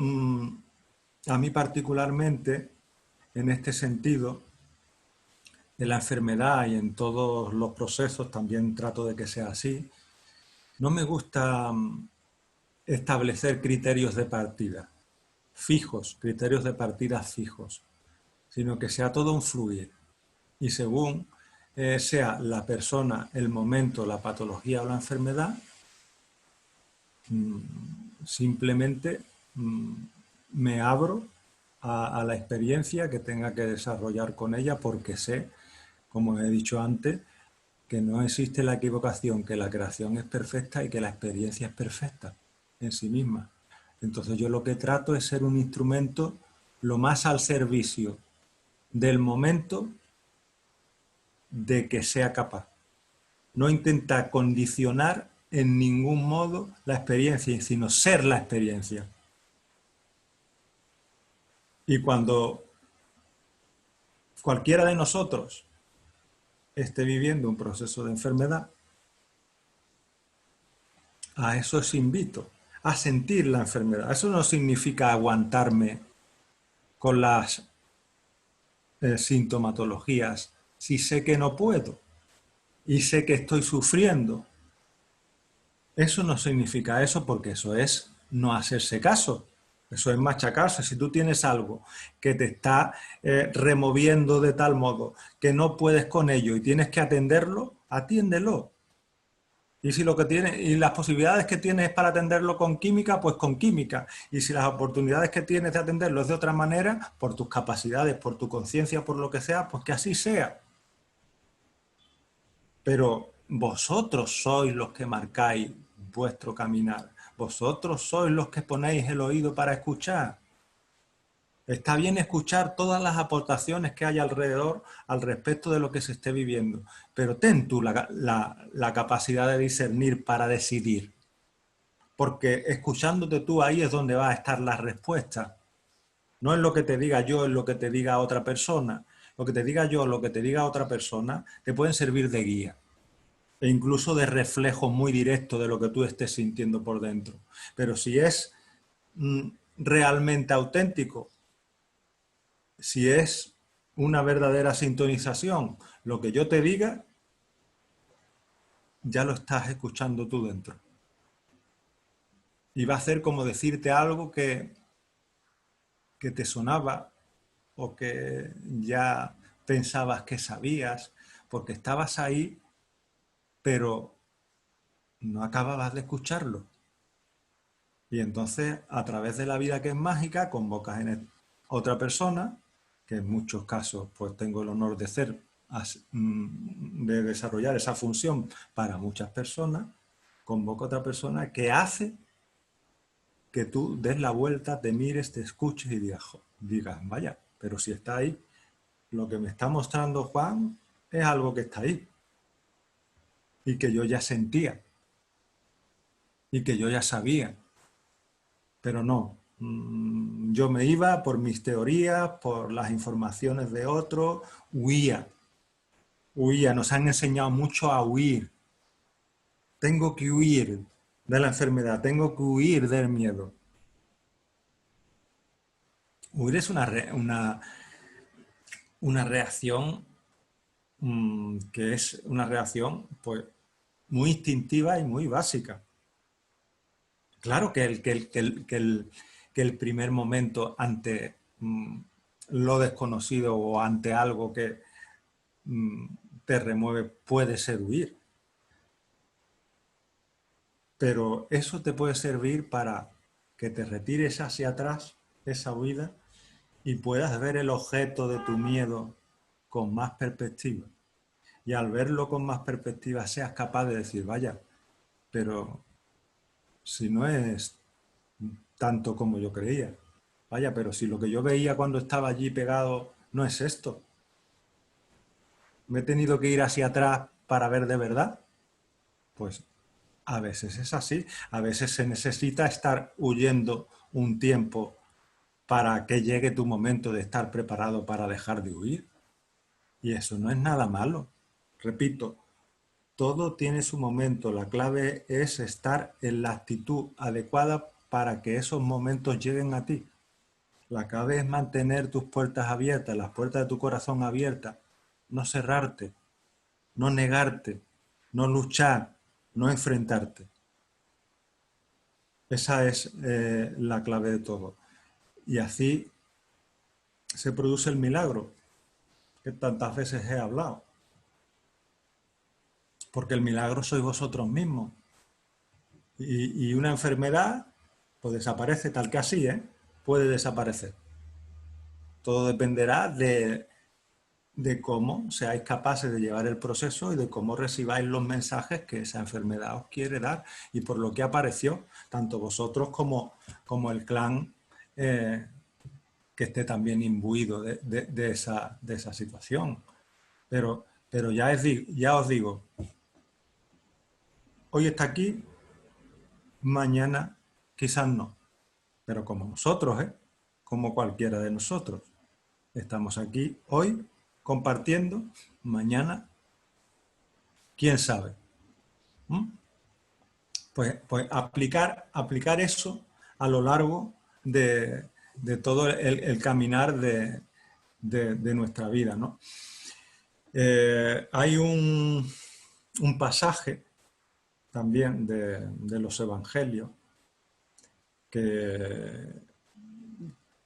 a mí particularmente, en este sentido, de la enfermedad y en todos los procesos, también trato de que sea así, no me gusta establecer criterios de partida fijos, criterios de partida fijos, sino que sea todo un fluir. Y según sea la persona, el momento, la patología o la enfermedad, simplemente me abro a la experiencia que tenga que desarrollar con ella, porque sé, como he dicho antes, que no existe la equivocación, que la creación es perfecta y que la experiencia es perfecta en sí misma. Entonces yo lo que trato es ser un instrumento lo más al servicio del momento de que sea capaz. No intenta condicionar en ningún modo la experiencia, sino ser la experiencia. Y cuando cualquiera de nosotros esté viviendo un proceso de enfermedad, a eso os invito, a sentir la enfermedad. Eso no significa aguantarme con las sintomatologías si sé que no puedo y sé que estoy sufriendo? Eso no significa eso, porque eso es no hacerse caso. Eso es machacarse. Si tú tienes algo que te está removiendo de tal modo que no puedes con ello y tienes que atenderlo, atiéndelo. Y si lo que tienes, y las posibilidades que tienes es para atenderlo con química, pues con química. Y si las oportunidades que tienes de atenderlo es de otra manera, por tus capacidades, por tu conciencia, por lo que sea, pues que así sea. Pero vosotros sois los que marcáis vuestro caminar. Vosotros sois los que ponéis el oído para escuchar. Está bien escuchar todas las aportaciones que hay alrededor al respecto de lo que se esté viviendo, pero ten tú la capacidad de discernir para decidir. Porque escuchándote tú ahí es donde va a estar la respuesta. No es lo que te diga yo, es lo que te diga otra persona. Lo que te diga yo, lo que te diga otra persona, te pueden servir de guía e incluso de reflejo muy directo de lo que tú estés sintiendo por dentro. Pero si es realmente auténtico, si es una verdadera sintonización, lo que yo te diga, ya lo estás escuchando tú dentro. Y va a ser como decirte algo que te sonaba o que ya pensabas que sabías, porque estabas ahí, pero no acababas de escucharlo. Y entonces, a través de la vida que es mágica, convocas en otra persona, que en muchos casos pues tengo el honor de ser, de desarrollar esa función para muchas personas, convoca a otra persona que hace que tú des la vuelta, te mires, te escuches y digas, vaya, pero si está ahí, lo que me está mostrando Juan es algo que está ahí y que yo ya sentía y que yo ya sabía. Pero no, yo me iba por mis teorías, por las informaciones de otros, huía, nos han enseñado mucho a huir. Tengo que huir de la enfermedad, tengo que huir del miedo. Huir es una reacción que es una reacción pues, muy instintiva y muy básica. Claro que el primer momento ante lo desconocido o ante algo que te remueve puede ser huir. Pero eso te puede servir para que te retires hacia atrás, esa huida, y puedas ver el objeto de tu miedo con más perspectiva. Y al verlo con más perspectiva seas capaz de decir, vaya, pero si no es tanto como yo creía. Vaya, pero si lo que yo veía cuando estaba allí pegado no es esto. ¿Me he tenido que ir hacia atrás para ver de verdad? Pues a veces es así. A veces se necesita estar huyendo un tiempo para que llegue tu momento de estar preparado para dejar de huir. Y eso no es nada malo. Repito, todo tiene su momento. La clave es estar en la actitud adecuada para que esos momentos lleguen a ti. La clave es mantener tus puertas abiertas, las puertas de tu corazón abiertas, no cerrarte, no negarte, no luchar, no enfrentarte. Esa es la clave de todo. Y así se produce el milagro que tantas veces he hablado. Porque el milagro sois vosotros mismos. Y una enfermedad pues desaparece tal que así, puede desaparecer. Todo dependerá de cómo seáis capaces de llevar el proceso y de cómo recibáis los mensajes que esa enfermedad os quiere dar y por lo que apareció, tanto vosotros como el clan que esté también imbuido de esa situación. Pero ya os digo, hoy está aquí, mañana quizás no, pero como nosotros, como cualquiera de nosotros. Estamos aquí hoy compartiendo, mañana, quién sabe. Pues aplicar eso a lo largo de todo el caminar de de nuestra vida, ¿no? Hay un pasaje también de los evangelios que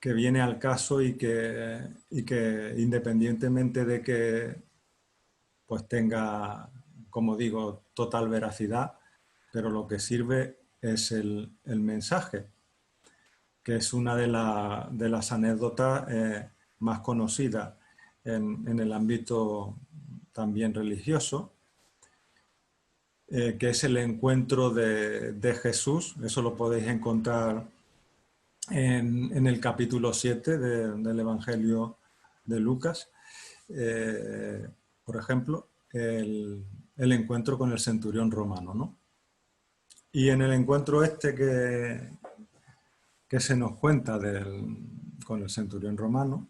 viene al caso y que independientemente de que pues tenga, como digo, total veracidad, pero lo que sirve es el mensaje, que es una de las anécdotas más conocidas en el ámbito también religioso, que es el encuentro de Jesús. Eso lo podéis encontrar en el capítulo 7 del Evangelio de Lucas. Por ejemplo, el encuentro con el centurión romano, ¿no? Y en el encuentro que se nos cuenta con el centurión romano,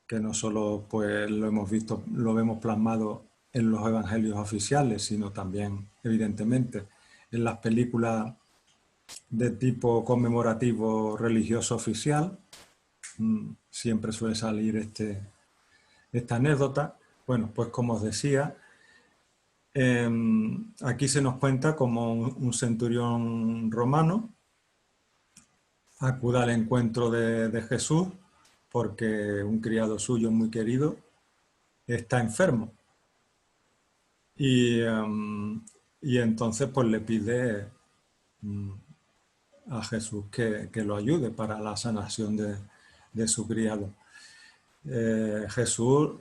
que no solo pues lo hemos visto, lo vemos plasmado en los evangelios oficiales, sino también, evidentemente, en las películas de tipo conmemorativo religioso oficial. Siempre suele salir esta anécdota. Bueno, pues como os decía, aquí se nos cuenta como un centurión romano acude al encuentro de Jesús porque un criado suyo muy querido está enfermo. Y entonces pues le pide a Jesús que lo ayude para la sanación de su criado. Jesús,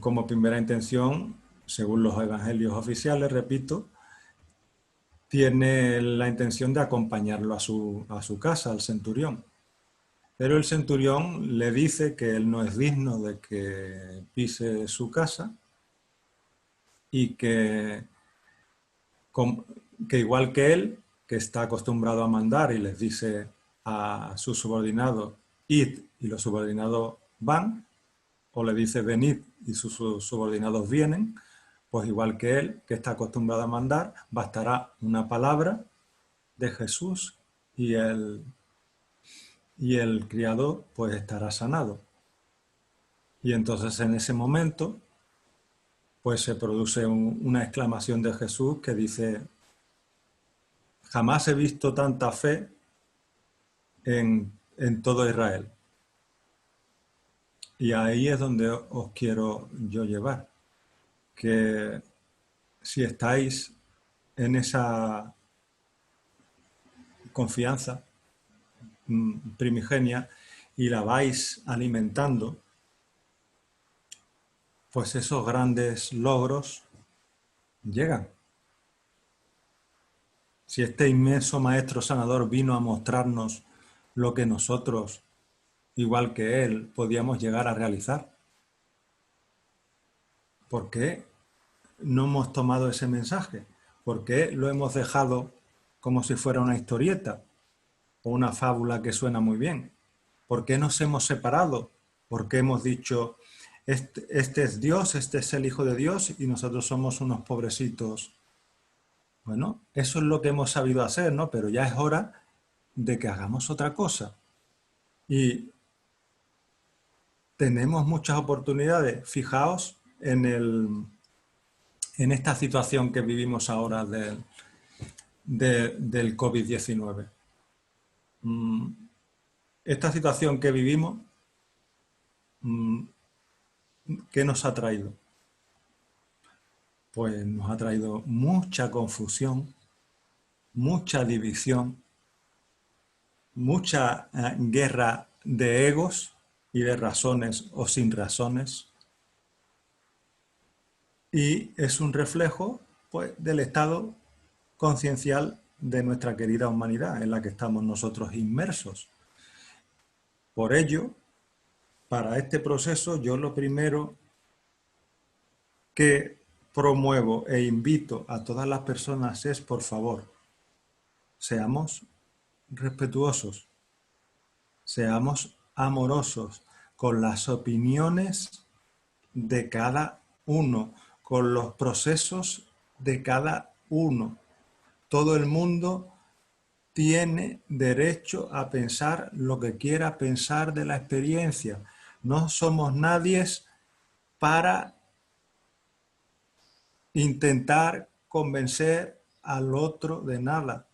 como primera intención, según los evangelios oficiales, repito, tiene la intención de acompañarlo a su casa, al centurión. Pero el centurión le dice que él no es digno de que pise su casa y que igual que él, que está acostumbrado a mandar y les dice a sus subordinados, id, y los subordinados van, o le dice venid y sus subordinados vienen, pues igual que él, que está acostumbrado a mandar, bastará una palabra de Jesús y el criado pues estará sanado. Y entonces en ese momento pues se produce una exclamación de Jesús que dice: jamás he visto tanta fe en todo Israel. Y ahí es donde os quiero yo llevar, que si estáis en esa confianza primigenia y la vais alimentando, pues esos grandes logros llegan. Si este inmenso maestro sanador vino a mostrarnos lo que nosotros, igual que él, podíamos llegar a realizar, ¿por qué no hemos tomado ese mensaje? ¿Por qué lo hemos dejado como si fuera una historieta o una fábula que suena muy bien? ¿Por qué nos hemos separado? ¿Por qué hemos dicho, este es Dios, este es el Hijo de Dios y nosotros somos unos pobrecitos? Bueno, eso es lo que hemos sabido hacer, ¿no? Pero ya es hora de que hagamos otra cosa. Y tenemos muchas oportunidades. Fijaos en esta situación que vivimos ahora del COVID-19. Esta situación que vivimos, ¿qué nos ha traído? Pues nos ha traído mucha confusión, mucha división, mucha guerra de egos y de razones o sin razones. Y es un reflejo, pues, del estado conciencial de nuestra querida humanidad en la que estamos nosotros inmersos. Por ello, para este proceso, yo lo primero que promuevo e invito a todas las personas es, por favor, seamos respetuosos, seamos amorosos con las opiniones de cada uno, con los procesos de cada uno. Todo el mundo tiene derecho a pensar lo que quiera pensar de la experiencia. No somos nadies para intentar convencer al otro de nada.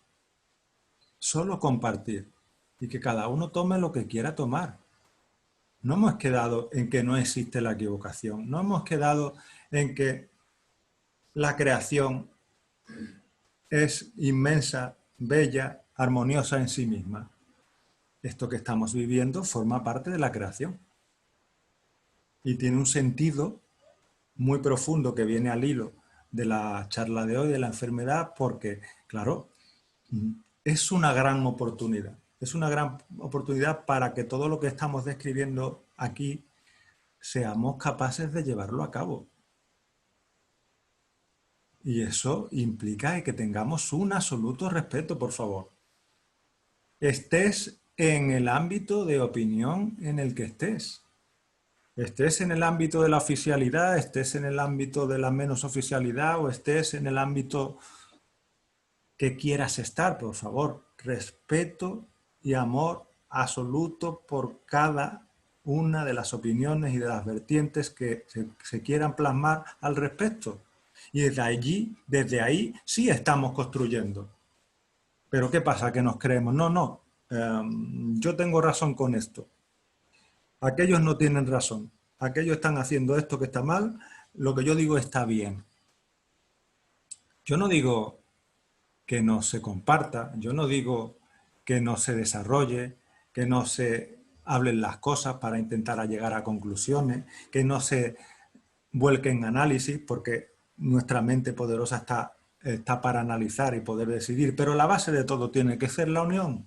Solo compartir y que cada uno tome lo que quiera tomar. No hemos quedado en que no existe la equivocación. No hemos quedado en que la creación es inmensa, bella, armoniosa en sí misma. Esto que estamos viviendo forma parte de la creación. Y tiene un sentido muy profundo que viene al hilo de la charla de hoy, de la enfermedad, porque, claro, es una gran oportunidad. Es una gran oportunidad para que todo lo que estamos describiendo aquí seamos capaces de llevarlo a cabo. Y eso implica que tengamos un absoluto respeto, por favor. Estés en el ámbito de opinión en el que estés. Estés en el ámbito de la oficialidad, estés en el ámbito de la menos oficialidad o estés en el ámbito que quieras estar, por favor. Respeto y amor absoluto por cada una de las opiniones y de las vertientes que se quieran plasmar al respecto. Y desde ahí sí estamos construyendo. Pero ¿qué pasa? Que nos creemos, no, yo tengo razón con esto. Aquellos no tienen razón. Aquellos están haciendo esto que está mal, lo que yo digo está bien. Yo no digo que no se comparta, yo no digo que no se desarrolle, que no se hablen las cosas para intentar llegar a conclusiones, que no se vuelquen en análisis, porque nuestra mente poderosa está para analizar y poder decidir, pero la base de todo tiene que ser la unión,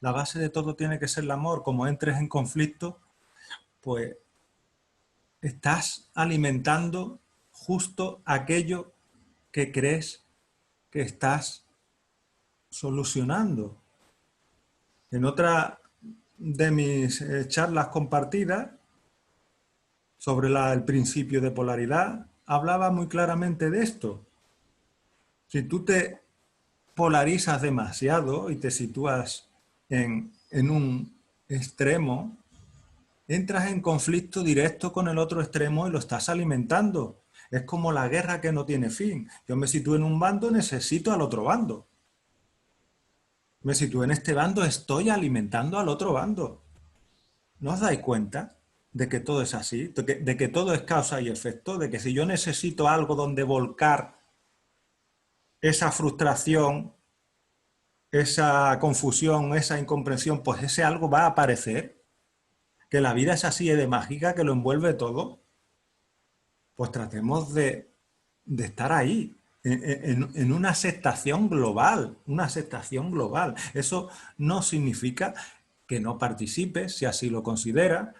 la base de todo tiene que ser el amor. Como entres en conflicto, pues estás alimentando justo aquello que crees que estás solucionando. En otra de mis charlas compartidas sobre el principio de polaridad, hablaba muy claramente de esto. Si tú te polarizas demasiado y te sitúas en un extremo, entras en conflicto directo con el otro extremo y lo estás alimentando. Es como la guerra que no tiene fin. Yo me sitúo en un bando, necesito al otro bando. Me sitúo en este bando, estoy alimentando al otro bando. ¿No os dais cuenta de que todo es así? De que todo es causa y efecto, de que si yo necesito algo donde volcar esa frustración, esa confusión, esa incomprensión, pues ese algo va a aparecer. Que la vida es así de mágica, que lo envuelve todo. Pues tratemos de estar ahí, en una aceptación global, una aceptación global. Eso no significa que no participes, si así lo consideras,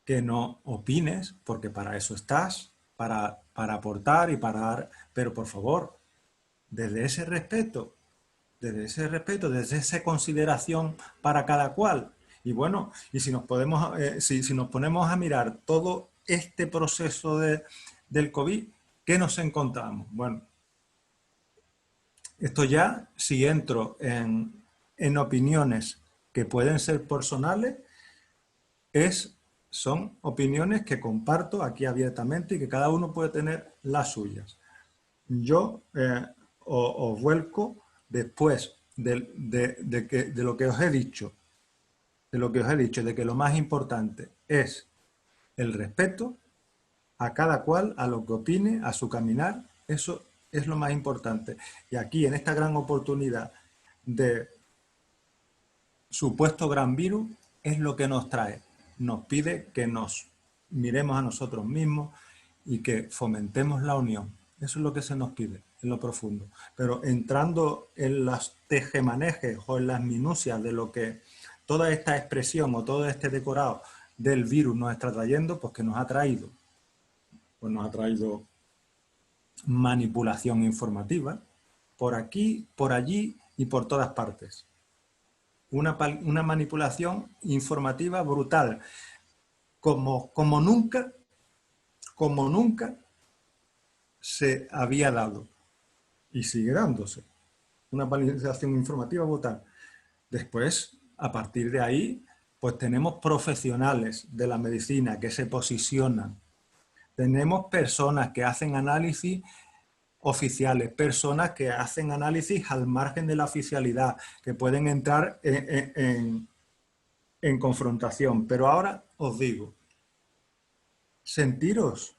que no opines, porque para eso estás, para aportar y para dar, pero por favor, desde ese respeto, desde esa consideración para cada cual. Y bueno, y si nos ponemos a mirar todo este proceso del COVID, ¿qué nos encontramos? Bueno, esto ya, si entro en opiniones que pueden ser personales, son opiniones que comparto aquí abiertamente y que cada uno puede tener las suyas. Yo os vuelco después de lo que os he dicho, de que lo más importante es el respeto a cada cual, a lo que opine, a su caminar. Eso es lo más importante. Y aquí, en esta gran oportunidad de supuesto gran virus, es lo que nos trae. Nos pide que nos miremos a nosotros mismos y que fomentemos la unión. Eso es lo que se nos pide, en lo profundo. Pero entrando en las tejemanejes o en las minucias de lo que toda esta expresión o todo este decorado del virus nos está trayendo, pues que nos ha traído. Pues nos ha traído manipulación informativa, por aquí, por allí y por todas partes. Una manipulación informativa brutal, como nunca se había dado y sigue dándose. Una manipulación informativa brutal. Después, a partir de ahí, Pues tenemos profesionales de la medicina que se posicionan. Tenemos personas que hacen análisis oficiales, personas que hacen análisis al margen de la oficialidad, que pueden entrar en confrontación. Pero ahora os digo, sentiros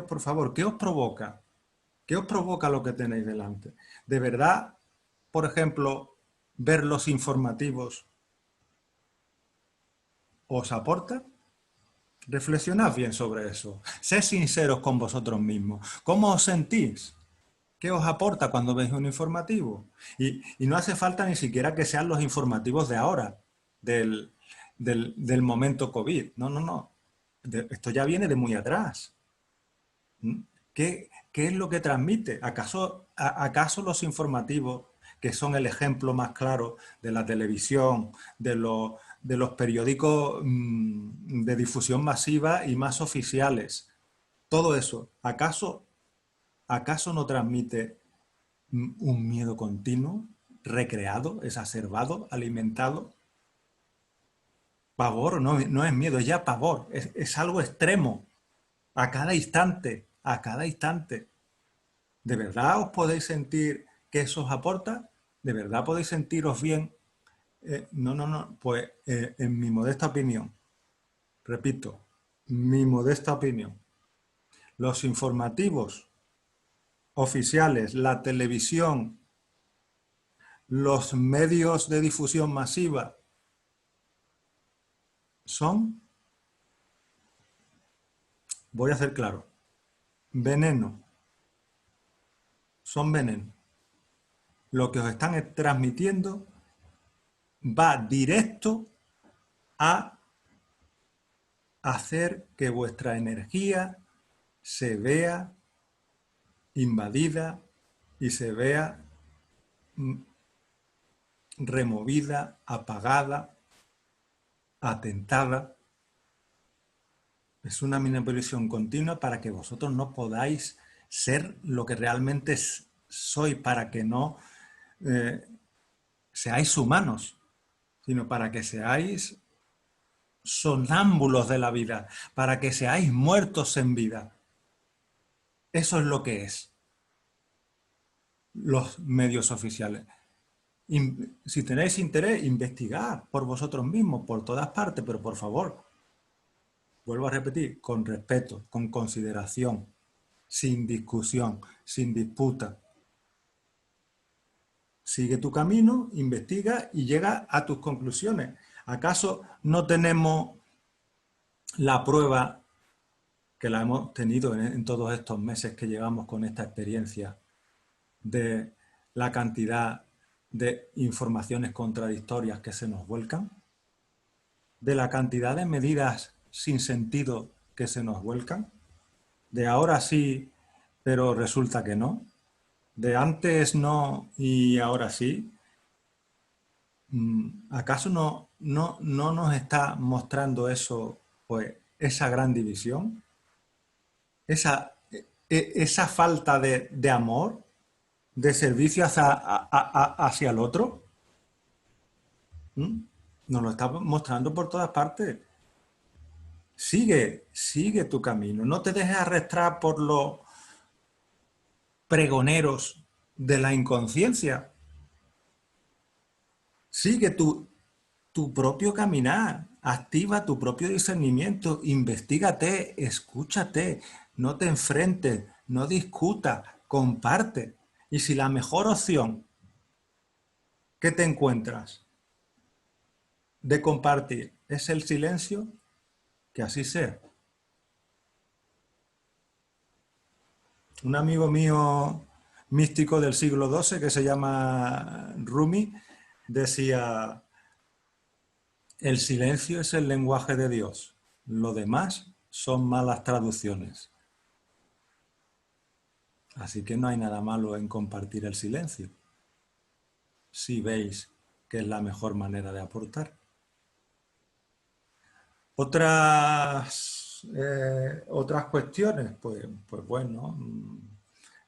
por favor, ¿qué os provoca? ¿Qué os provoca lo que tenéis delante? ¿De verdad, por ejemplo, ver los informativos os aporta? Reflexionad bien sobre eso. Sed sinceros con vosotros mismos. ¿Cómo os sentís? ¿Qué os aporta cuando veis un informativo? Y no hace falta ni siquiera que sean los informativos de ahora, del momento COVID. No, no, no. Esto ya viene de muy atrás. ¿Qué es lo que transmite? ¿Acaso los informativos, que son el ejemplo más claro de la televisión, de los periódicos de difusión masiva y más oficiales, todo eso, ¿acaso no transmite un miedo continuo, recreado, exacerbado, alimentado? Pavor, no es miedo, es ya pavor, es algo extremo, a cada instante, a cada instante. ¿De verdad os podéis sentir que eso os aporta? ¿De verdad podéis sentiros bien? No, no, no, pues en mi modesta opinión, repito, mi modesta opinión, los informativos oficiales, la televisión, los medios de difusión masiva son, voy a ser claro, veneno, son veneno. Lo que os están transmitiendo va directo a hacer que vuestra energía se vea invadida y se vea removida, apagada, atentada. Es una manipulación continua para que vosotros no podáis ser lo que realmente sois, para que no seáis humanos, sino para que seáis sonámbulos de la vida, para que seáis muertos en vida. Eso es lo que es los medios oficiales. Si tenéis interés, investigad por vosotros mismos, por todas partes, pero por favor, vuelvo a repetir, con respeto, con consideración, sin discusión, sin disputa. Sigue tu camino, investiga y llega a tus conclusiones. ¿Acaso no tenemos la prueba, que la hemos tenido en todos estos meses que llevamos con esta experiencia, de la cantidad de informaciones contradictorias que se nos vuelcan? ¿De la cantidad de medidas sin sentido que se nos vuelcan? ¿De ahora sí, pero resulta que no? ¿De antes no y ahora sí? ¿Acaso no nos está mostrando eso, pues, esa gran división? Esa falta de amor, de servicio hacia el otro. Nos lo está mostrando por todas partes. Sigue tu camino. No te dejes arrastrar por los pregoneros de la inconsciencia. Sigue tu propio caminar. Activa tu propio discernimiento. Investígate, escúchate. No te enfrentes, no discutas, comparte. Y si la mejor opción que te encuentras de compartir es el silencio, que así sea. Un amigo mío místico del siglo XII, que se llama Rumi, decía: el silencio es el lenguaje de Dios, lo demás son malas traducciones. Así que no hay nada malo en compartir el silencio, si veis que es la mejor manera de aportar. Otras cuestiones, pues bueno,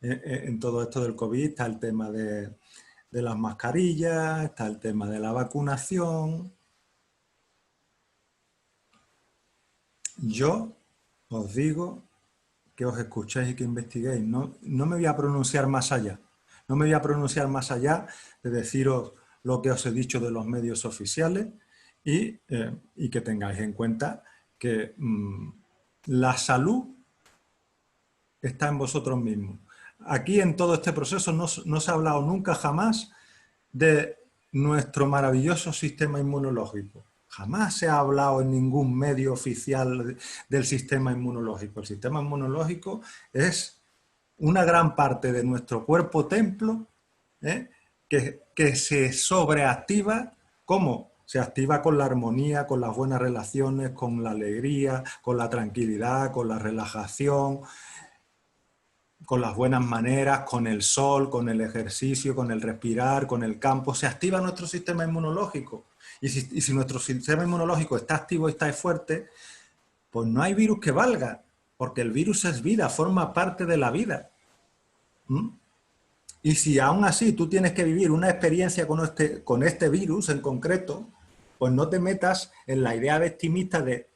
en todo esto del COVID está el tema de las mascarillas, está el tema de la vacunación. yo os digo que os escuchéis y que investiguéis. No, no me voy a pronunciar más allá. No me voy a pronunciar más allá de deciros lo que os he dicho de los medios oficiales y que tengáis en cuenta que la salud está en vosotros mismos. Aquí en todo este proceso no se ha hablado nunca jamás de nuestro maravilloso sistema inmunológico. Jamás se ha hablado en ningún medio oficial del sistema inmunológico. El sistema inmunológico es una gran parte de nuestro cuerpo templo, que se sobreactiva. ¿Cómo? Se activa con la armonía, con las buenas relaciones, con la alegría, con la tranquilidad, con la relajación, con las buenas maneras, con el sol, con el ejercicio, con el respirar, con el campo. Se activa nuestro sistema inmunológico. Y si nuestro sistema inmunológico está activo y está fuerte, pues no hay virus que valga, porque el virus es vida, forma parte de la vida. Y si aún así tú tienes que vivir una experiencia con este virus en concreto, pues no te metas en la idea victimista de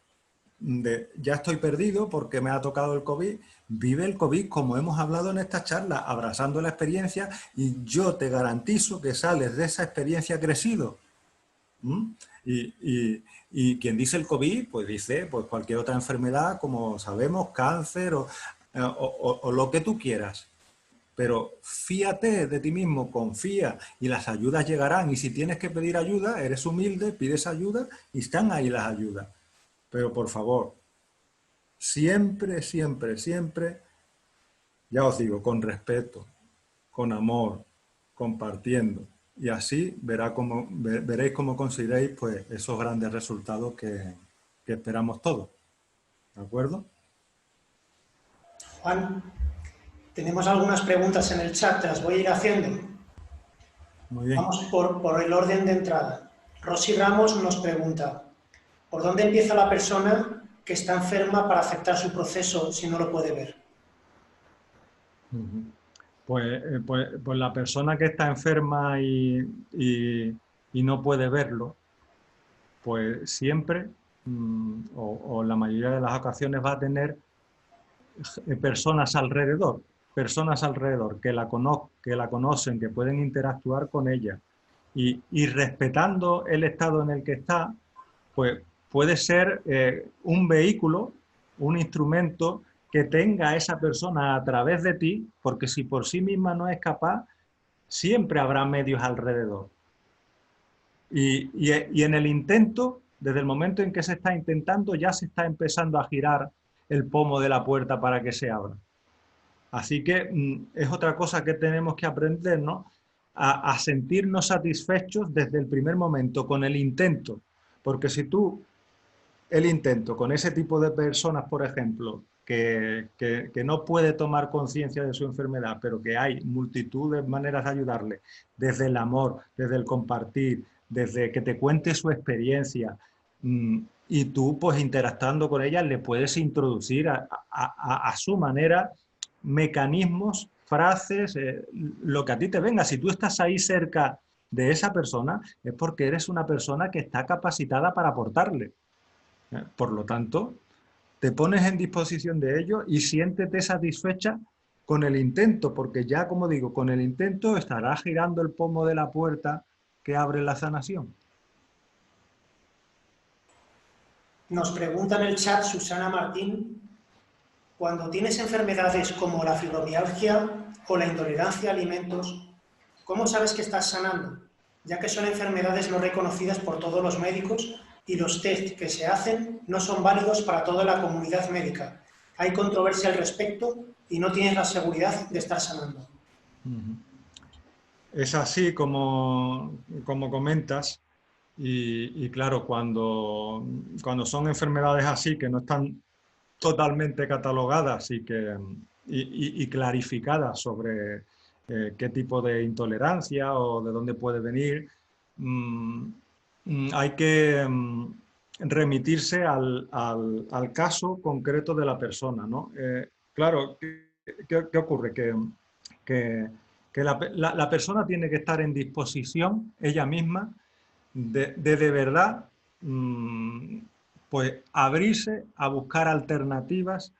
ya estoy perdido porque me ha tocado el COVID. Vive el COVID como hemos hablado en esta charla, abrazando la experiencia, y yo te garantizo que sales de esa experiencia crecido. Y quien dice el COVID, pues dice pues cualquier otra enfermedad, como sabemos, cáncer o lo que tú quieras. Pero fíate de ti mismo, confía y las ayudas llegarán. Y si tienes que pedir ayuda, eres humilde, pides ayuda y están ahí las ayudas. Pero por favor, siempre, siempre, siempre, ya os digo, con respeto, con amor, compartiendo. Y así veréis cómo conseguiréis pues, esos grandes resultados que esperamos todos. ¿De acuerdo? Juan, tenemos algunas preguntas en el chat, te las voy a ir haciendo. Muy bien. Vamos por el orden de entrada. Rosy Ramos nos pregunta, ¿por dónde empieza la persona que está enferma para aceptar su proceso si no lo puede ver? Pues la persona que está enferma y no puede verlo, pues siempre, o la mayoría de las ocasiones, va a tener personas alrededor que la conocen, que pueden interactuar con ella. Y respetando el estado en el que está, pues puede ser un vehículo, un instrumento que tenga a esa persona a través de ti, porque si por sí misma no es capaz, siempre habrá medios alrededor. Y en el intento, desde el momento en que se está intentando, ya se está empezando a girar el pomo de la puerta para que se abra. Así que es otra cosa que tenemos que aprender, ¿no? A sentirnos satisfechos desde el primer momento con el intento. Porque si tú, el intento con ese tipo de personas, por ejemplo, que no puede tomar conciencia de su enfermedad, pero que hay multitud de maneras de ayudarle, desde el amor, desde el compartir, desde que te cuente su experiencia, y tú, pues interactuando con ella, le puedes introducir a su manera mecanismos, frases, lo que a ti te venga. Si tú estás ahí cerca de esa persona, es porque eres una persona que está capacitada para aportarle. Por lo tanto, te pones en disposición de ello y siéntete satisfecha con el intento, porque ya, como digo, con el intento estará girando el pomo de la puerta que abre la sanación. Nos pregunta en el chat Susana Martín, cuando tienes enfermedades como la fibromialgia o la intolerancia a alimentos, ¿cómo sabes que estás sanando? Ya que son enfermedades no reconocidas por todos los médicos y los test que se hacen no son válidos para toda la comunidad médica. Hay controversia al respecto y no tienes la seguridad de estar sanando. Es así como comentas, y claro, cuando son enfermedades así que no están totalmente catalogadas y clarificadas sobre qué tipo de intolerancia o de dónde puede venir, hay que remitirse al caso concreto de la persona, ¿no? Claro, ¿qué ocurre? Que la persona tiene que estar en disposición, ella misma, de verdad pues abrirse a buscar alternativas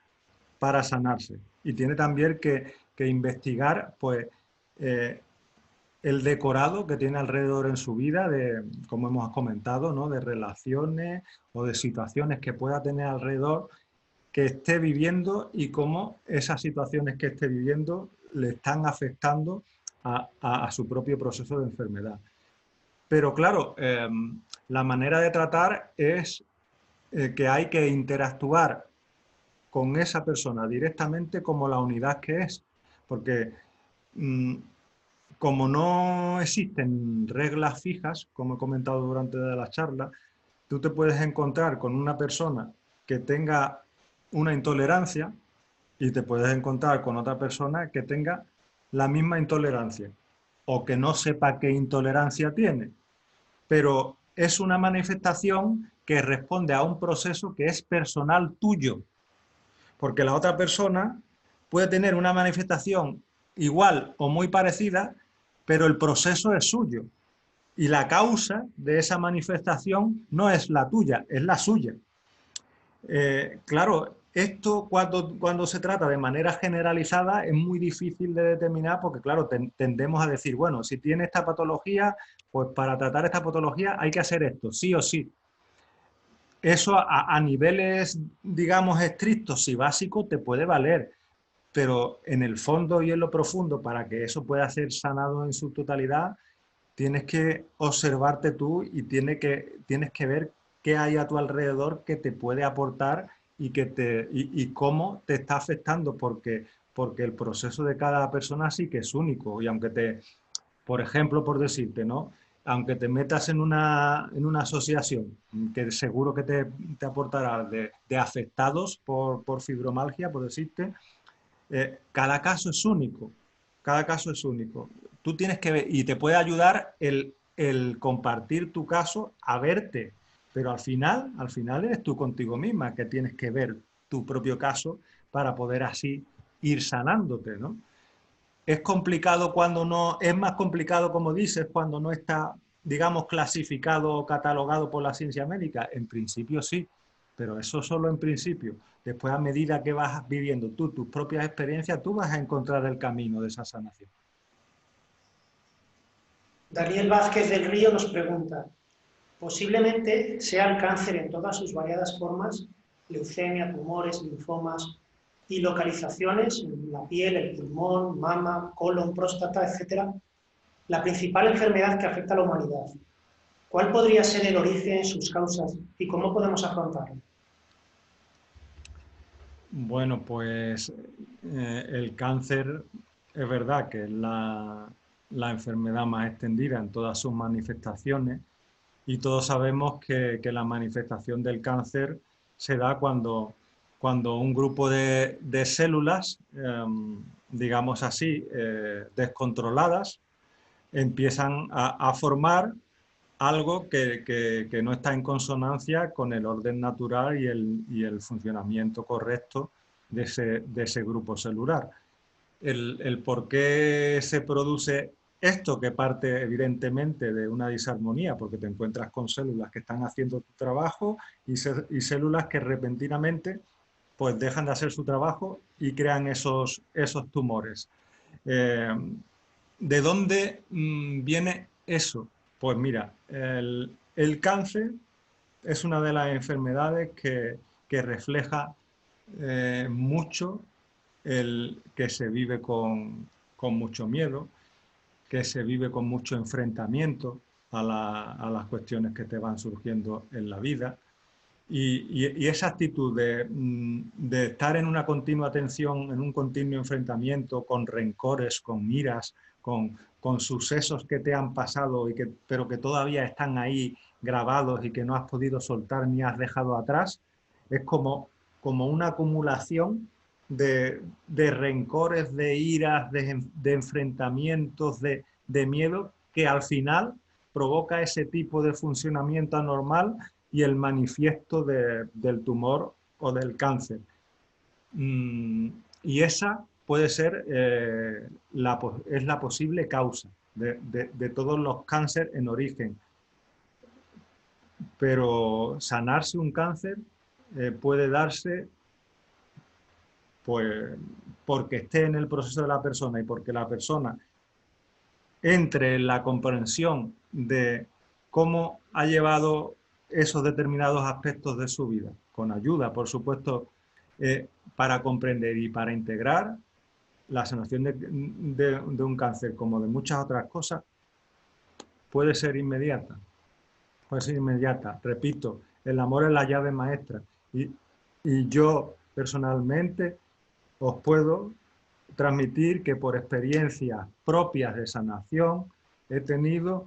para sanarse. Y tiene también que investigar pues, el decorado que tiene alrededor en su vida, de, como hemos comentado, ¿no? De relaciones o de situaciones que pueda tener alrededor que esté viviendo y cómo esas situaciones que esté viviendo le están afectando a su propio proceso de enfermedad. Pero claro, la manera de tratar es que hay que interactuar con esa persona directamente como la unidad que es, porque como no existen reglas fijas, como he comentado durante la charla, tú te puedes encontrar con una persona que tenga una intolerancia y te puedes encontrar con otra persona que tenga la misma intolerancia o que no sepa qué intolerancia tiene, pero es una manifestación que responde a un proceso que es personal tuyo, porque la otra persona puede tener una manifestación igual o muy parecida, pero el proceso es suyo. Y la causa de esa manifestación no es la tuya, es la suya. Claro, esto cuando se trata de manera generalizada es muy difícil de determinar porque, claro, tendemos a decir, bueno, si tiene esta patología, pues para tratar esta patología hay que hacer esto, sí o sí. Eso a niveles, digamos, estrictos y básicos te puede valer, pero en el fondo y en lo profundo, para que eso pueda ser sanado en su totalidad, tienes que observarte tú y tienes que ver qué hay a tu alrededor que te puede aportar y cómo te está afectando, porque el proceso de cada persona sí que es único. Y aunque por ejemplo, por decirte, ¿no? Aunque te metas en una asociación que seguro que te aportará de afectados por fibromialgia, por decirte, cada caso es único, cada caso es único. Tú tienes que ver, y te puede ayudar el compartir tu caso a verte, pero al final eres tú contigo misma que tienes que ver tu propio caso para poder así ir sanándote, ¿no? Es complicado cuando no, es más complicado, como dices, cuando no está, digamos, clasificado o catalogado por la ciencia médica. En principio sí, pero eso solo en principio. Después, a medida que vas viviendo tú tus propias experiencias, tú vas a encontrar el camino de esa sanación. Daniel Vázquez del Río nos pregunta, posiblemente sea el cáncer en todas sus variadas formas, leucemia, tumores, linfomas y localizaciones en la piel, el pulmón, mama, colon, próstata, etcétera, la principal enfermedad que afecta a la humanidad. ¿Cuál podría ser el origen, sus causas y cómo podemos afrontarlo? Bueno, pues el cáncer es verdad que es la enfermedad más extendida en todas sus manifestaciones. Y todos sabemos que la manifestación del cáncer se da cuando un grupo de células, digamos así, descontroladas, empiezan a formar algo que no está en consonancia con el orden natural y el funcionamiento correcto de ese grupo celular. El por qué se produce esto, que parte evidentemente de una disarmonía, porque te encuentras con células que están haciendo tu trabajo y células que repentinamente pues dejan de hacer su trabajo y crean esos tumores. Eh, ¿De dónde viene eso? Pues mira, el cáncer es una de las enfermedades que refleja mucho el que se vive con mucho miedo, que se vive con mucho enfrentamiento a las cuestiones que te van surgiendo en la vida. Y esa actitud de estar en una continua tensión, en un continuo enfrentamiento, con rencores, con iras, con sucesos que te han pasado, pero que todavía están ahí grabados y que no has podido soltar ni has dejado atrás, es como una acumulación de rencores, de iras, de enfrentamientos, de miedo, que al final provoca ese tipo de funcionamiento anormal y el manifiesto del tumor o del cáncer. Y esa puede ser es la posible causa de todos los cánceres en origen. pero sanarse un cáncer puede darse pues porque esté en el proceso de la persona y porque la persona entre en la comprensión de cómo ha llevado esos determinados aspectos de su vida, con ayuda, por supuesto, para comprender y para integrar la sanación de un cáncer, como de muchas otras cosas, puede ser inmediata. Puede ser inmediata. Repito, el amor es la llave maestra. Y yo, personalmente, os puedo transmitir que por experiencias propias de sanación he tenido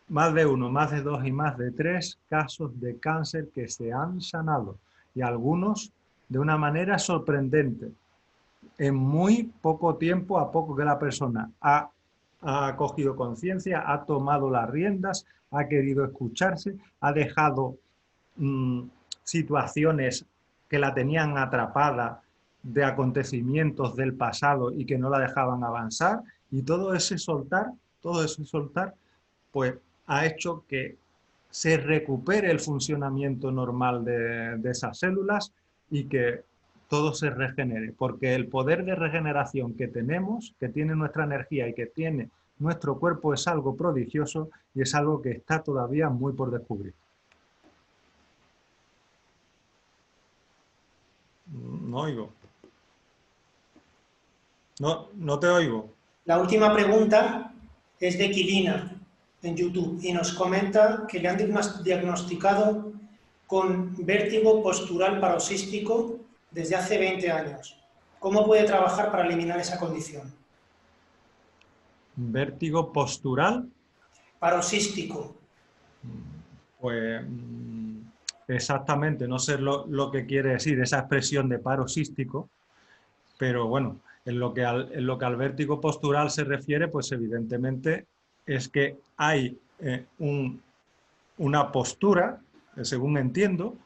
más de uno, más de dos y más de tres casos de cáncer que se han sanado, y algunos de una manera sorprendente. En muy poco tiempo, a poco que la persona ha cogido conciencia, ha tomado las riendas, ha querido escucharse, ha dejado situaciones que la tenían atrapada de acontecimientos del pasado y que no la dejaban avanzar, y todo ese soltar, pues ha hecho que se recupere el funcionamiento normal de esas células y que todo se regenere, porque el poder de regeneración que tenemos, que tiene nuestra energía y que tiene nuestro cuerpo, es algo prodigioso y es algo que está todavía muy por descubrir. No oigo. No te oigo. La última pregunta es de Quilina en YouTube y nos comenta que le han diagnosticado con vértigo postural paroxístico desde hace 20 años. ¿Cómo puede trabajar para eliminar esa condición? Vértigo postural. Paroxístico. Pues exactamente, no sé lo que quiere decir esa expresión de paroxístico, pero bueno, en lo que al vértigo postural se refiere, pues evidentemente es que hay una postura, según entiendo,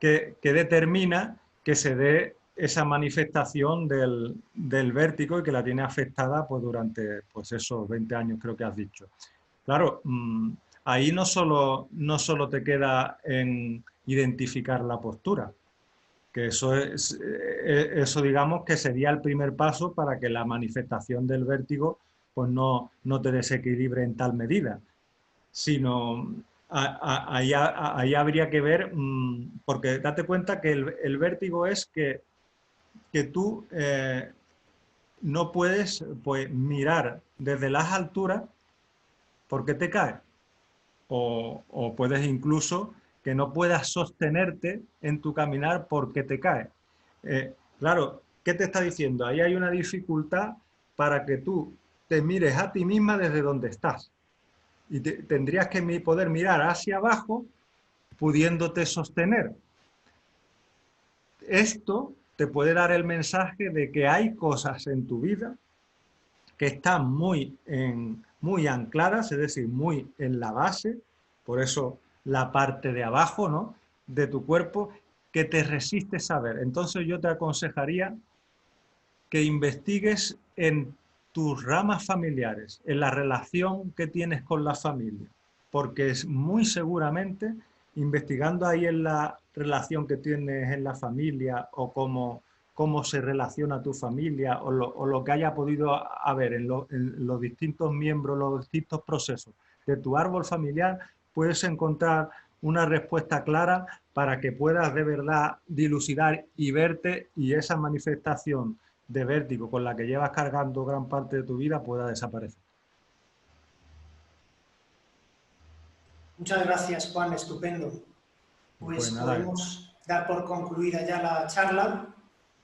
que determina que se dé esa manifestación del vértigo y que la tiene afectada pues, durante pues, esos 20 años, creo que has dicho. Claro, ahí no solo te queda en identificar la postura, que eso digamos que sería el primer paso para que la manifestación del vértigo pues no te desequilibre en tal medida, sino ahí habría que ver, porque date cuenta que el vértigo es que tú no puedes pues, mirar desde las alturas porque te caes. O puedes incluso que no puedas sostenerte en tu caminar porque te caes. Claro, ¿qué te está diciendo? Ahí hay una dificultad para que tú te mires a ti misma desde donde estás. Y tendrías que poder mirar hacia abajo pudiéndote sostener. Esto te puede dar el mensaje de que hay cosas en tu vida que están muy ancladas, es decir, muy en la base, por eso la parte de abajo, ¿no?, de tu cuerpo, que te resiste saber. Entonces yo te aconsejaría que investigues en tus ramas familiares, en la relación que tienes con la familia, porque es muy seguramente, investigando ahí en la relación que tienes en la familia o cómo se relaciona tu familia o lo que haya podido haber en los distintos miembros, los distintos procesos de tu árbol familiar, puedes encontrar una respuesta clara para que puedas de verdad dilucidar y verte y esa manifestación de vértigo con la que llevas cargando gran parte de tu vida pueda desaparecer. Muchas gracias, Juan, estupendo. Pues nada, podemos dar por concluida ya la charla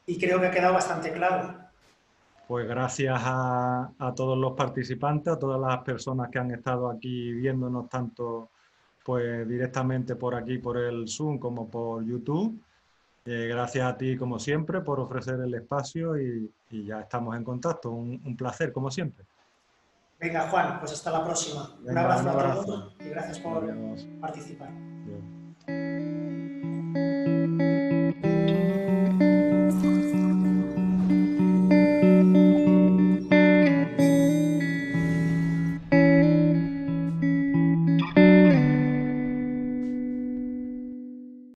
y creo que ha quedado bastante claro. Pues gracias a todos los participantes, a todas las personas que han estado aquí viéndonos tanto pues directamente por aquí, por el Zoom, como por YouTube. Gracias a ti, como siempre, por ofrecer el espacio y ya estamos en contacto. Un placer, como siempre. Venga, Juan, pues hasta la próxima. Venga, un abrazo. A todos y gracias por participar. Adiós.